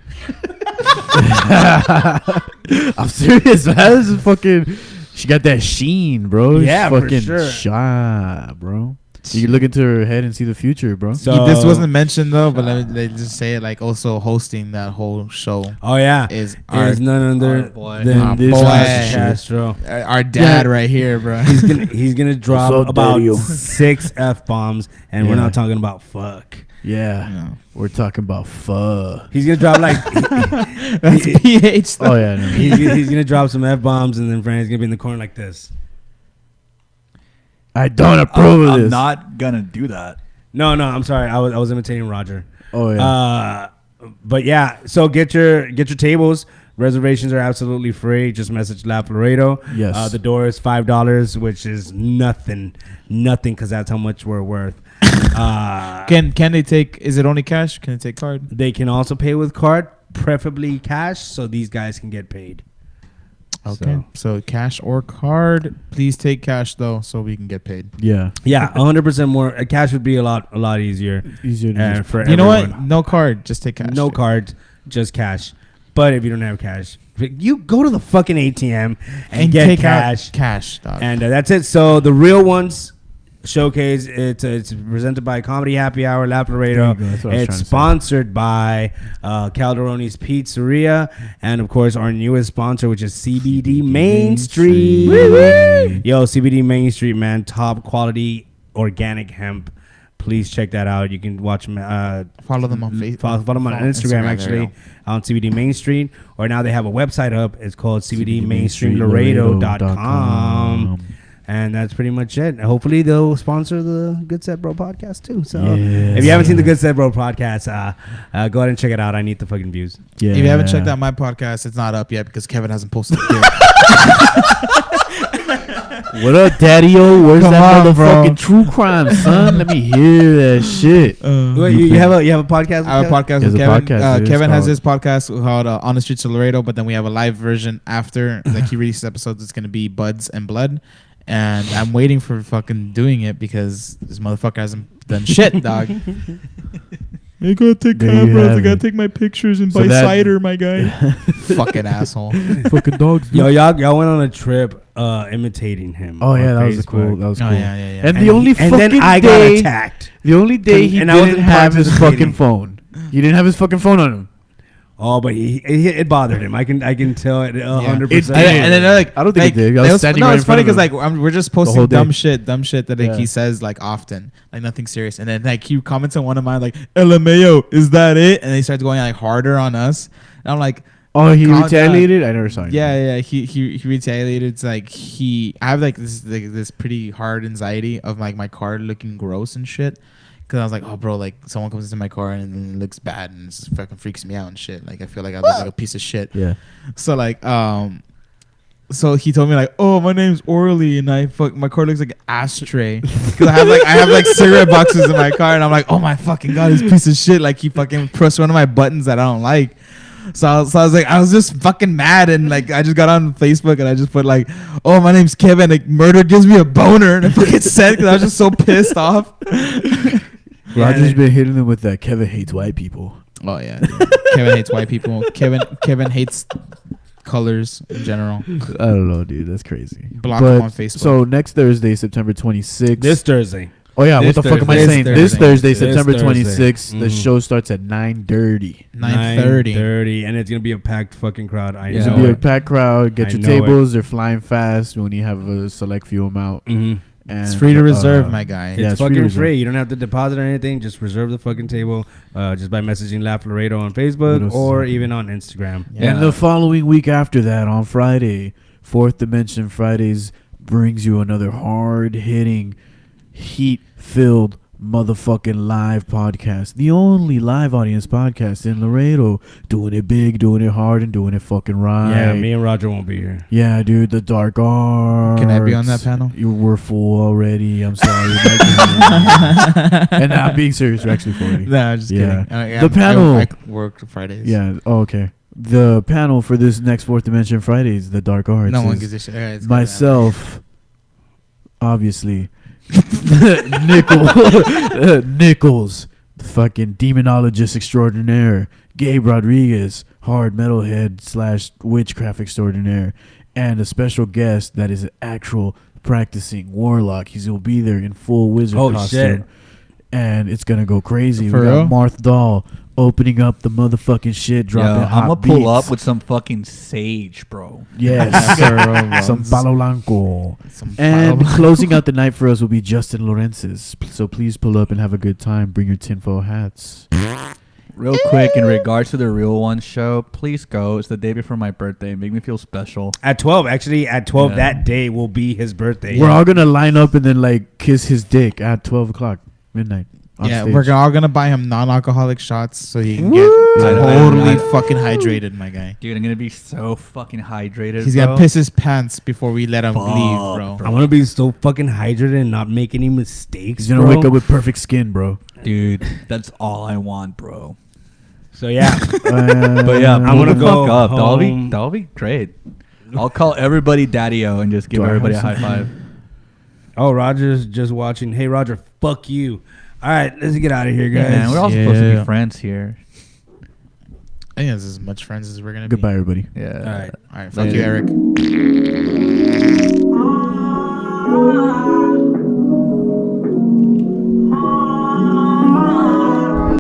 I'm serious, man. This is fucking. She got that sheen, bro. Yeah, She's for fucking sure. shy, bro. You can look into her head and see the future, bro. So This wasn't mentioned, though, but let me just say it, like, also hosting that whole show Oh yeah, is is none other our boy. than this boy. Castro. our dad right here, bro. He's gonna drop What's up, about Daddy-o? 6 F-bombs, and we're Yeah. not talking about fuck. Yeah, Yeah. we're talking about fuck. He's gonna drop like That's PH. Oh yeah, no. he's gonna drop some F-bombs, and then Fran's gonna be in the corner like this. I don't approve of I'm this. not gonna do that. No, I'm sorry. I was imitating Roger. Oh yeah. But yeah, so get your tables. Reservations are absolutely free. Just message Lap Laredo. Yes. The door is $5, which is nothing, because that's how much we're worth. Can they take, is it only cash? Can they take card? They can also pay with card, preferably cash, so these guys can get paid. Okay. So cash or card. Please take cash, though, so we can get paid. Yeah. Yeah, 100% more. Cash would be a lot easier. Easier to just For You know what? everyone. No card. Just take cash. No cards, just cash. But if you don't have cash, you go to the fucking ATM and get take cash. out cash, dog. And that's it. So the real ones showcase. It's presented by Comedy Happy Hour, Lap Laredo. There you go. That's what I was It's trying to say. sponsored by Calderone's Pizzeria, and of course our newest sponsor, which is CBD Main Street. Yo, CBD Main Street, man, top quality organic hemp Please check that out. You can watch them. Follow them on Facebook. Follow them on Instagram, actually, on CBD Main Street. Or now they have a website up. It's called CBDMainstreamLaredo.com. And that's pretty much it. Hopefully they'll sponsor the Good Set Bro podcast too. So if you haven't seen the Good Set Bro podcast, go ahead and check it out. I need the fucking views. Yeah. If you haven't checked out my podcast, it's not up yet because Kevin hasn't posted it yet. What up, Daddy-O? Where's Come that on, motherfucking true crime, son? Let me hear that shit. Wait, you have a podcast? I have a podcast with Kevin. Kevin has his podcast called On the Streets of Laredo, but then we have a live version after. Like he releases episodes. It's gonna be Buds and Blood, and I'm waiting for fucking doing it because this motherfucker hasn't done shit, dog. I gotta take cameras. I gotta take my pictures and buy cider, my guy. Fucking asshole. Fucking dogs. Yo, y'all went on a trip imitating him. Oh yeah, that was cool. That was cool. Oh, yeah. And the only fucking then I got day, attacked. the only day he didn't have his fucking phone. He didn't have his fucking phone on him. Oh, but it bothered him. I can tell it 100%. And then they're like, I don't think it did. I was standing no, right it's in front funny of because him. like we're just posting dumb shit that Yeah. he says like often, like nothing serious. And then like he comments on one of mine like, "LMAO, is that it?" And he starts going like harder on us. And I'm like, oh, he retaliated. I never saw it. yeah. He retaliated. It's like I have like this pretty hard anxiety of like my car looking gross and shit. Cause I was like, oh, bro, like someone comes into my car and it looks bad and it just fucking freaks me out and shit. Like I feel like I look like a piece of shit. Yeah. So like, so he told me like, oh, my name's Orly and my car looks like an ashtray. Cause I have like cigarette boxes in my car and I'm like, oh my fucking god, this piece of shit. Like he fucking pressed one of my buttons that I don't like. So I was like, I was just fucking mad and like I just got on Facebook and I just put like, oh, my name's Kevin. Like murder gives me a boner and I fucking said because I was just so pissed off. Roger's been hitting them with that Kevin hates white people. Oh yeah, Kevin hates white people. Kevin hates colors in general. I don't know, dude. That's crazy. Block him on Facebook. So next Thursday, September 26th. This Thursday. Oh yeah, This what the fuck am I Thursday. saying? This This Thursday, Thursday. September This 26th. The show starts at 9:30. 9:30. And it's gonna be a packed fucking crowd. It's gonna be a packed crowd. Get I your know tables. They're flying fast. We only have a select few amount. Mm-hmm. And It's free to reserve, my guy. Yeah, It's fucking free. You don't have to deposit or anything. Just reserve the fucking table just by messaging Laugh Laredo on Facebook or even on Instagram. Yeah. And the following week after that, on Friday, Fourth Dimension Fridays brings you another hard-hitting, heat-filled motherfucking live podcast. The only live audience podcast in Laredo. Doing it big, doing it hard, and doing it fucking right. Yeah, me and Roger won't be here. Yeah, dude, the Dark Arts. Can I be on that panel? You were full already. I'm sorry. And I'm being serious. We're actually full already. Nah, I'm just kidding. The panel. I work Fridays. Yeah. Oh, okay. The panel for this next Fourth Dimension Fridays, the Dark Arts. No one gives a shit. Right, myself, obviously. Nichols, the fucking demonologist extraordinaire, Gabe Rodriguez, hard metalhead / witchcraft extraordinaire, and a special guest that is an actual practicing warlock. He'll be there in full wizard costume. Shit. And it's gonna go crazy. For we got real? Marth Dahl opening up the motherfucking shit, dropping hot I'm gonna pull beats. up with some fucking sage, bro. Yes, some Palo Blanco. And closing out the night for us will be Justin Lorenz's. So please pull up and have a good time. Bring your tinfoil hats. Real quick, in regards to the Real One show, please go. It's the day before my birthday. Make me feel special. At 12, actually, at 12 that day will be his birthday. We're all gonna line up and then like kiss his dick at 12 o'clock midnight. Yeah, stage. we're all gonna buy him non-alcoholic shots so he can get totally fucking hydrated, my guy. Dude, I'm gonna be so fucking hydrated. He's gonna piss his pants before we let him leave, bro. I want to be so fucking hydrated and not make any mistakes. He's gonna wake up with perfect skin, bro. Dude, that's all I want, bro. So yeah, but yeah, I'm gonna go fuck up. home. That'll be great. I'll call everybody Daddy-O and just give everybody a high five. Oh, Roger's just watching. Hey, Roger, fuck you. All right, let's get out of here, guys. Yeah, man, we're all supposed to be friends here. I think that's as much friends as we're gonna Goodbye, be. everybody. Yeah. All right. All right. Fuck you, Eric.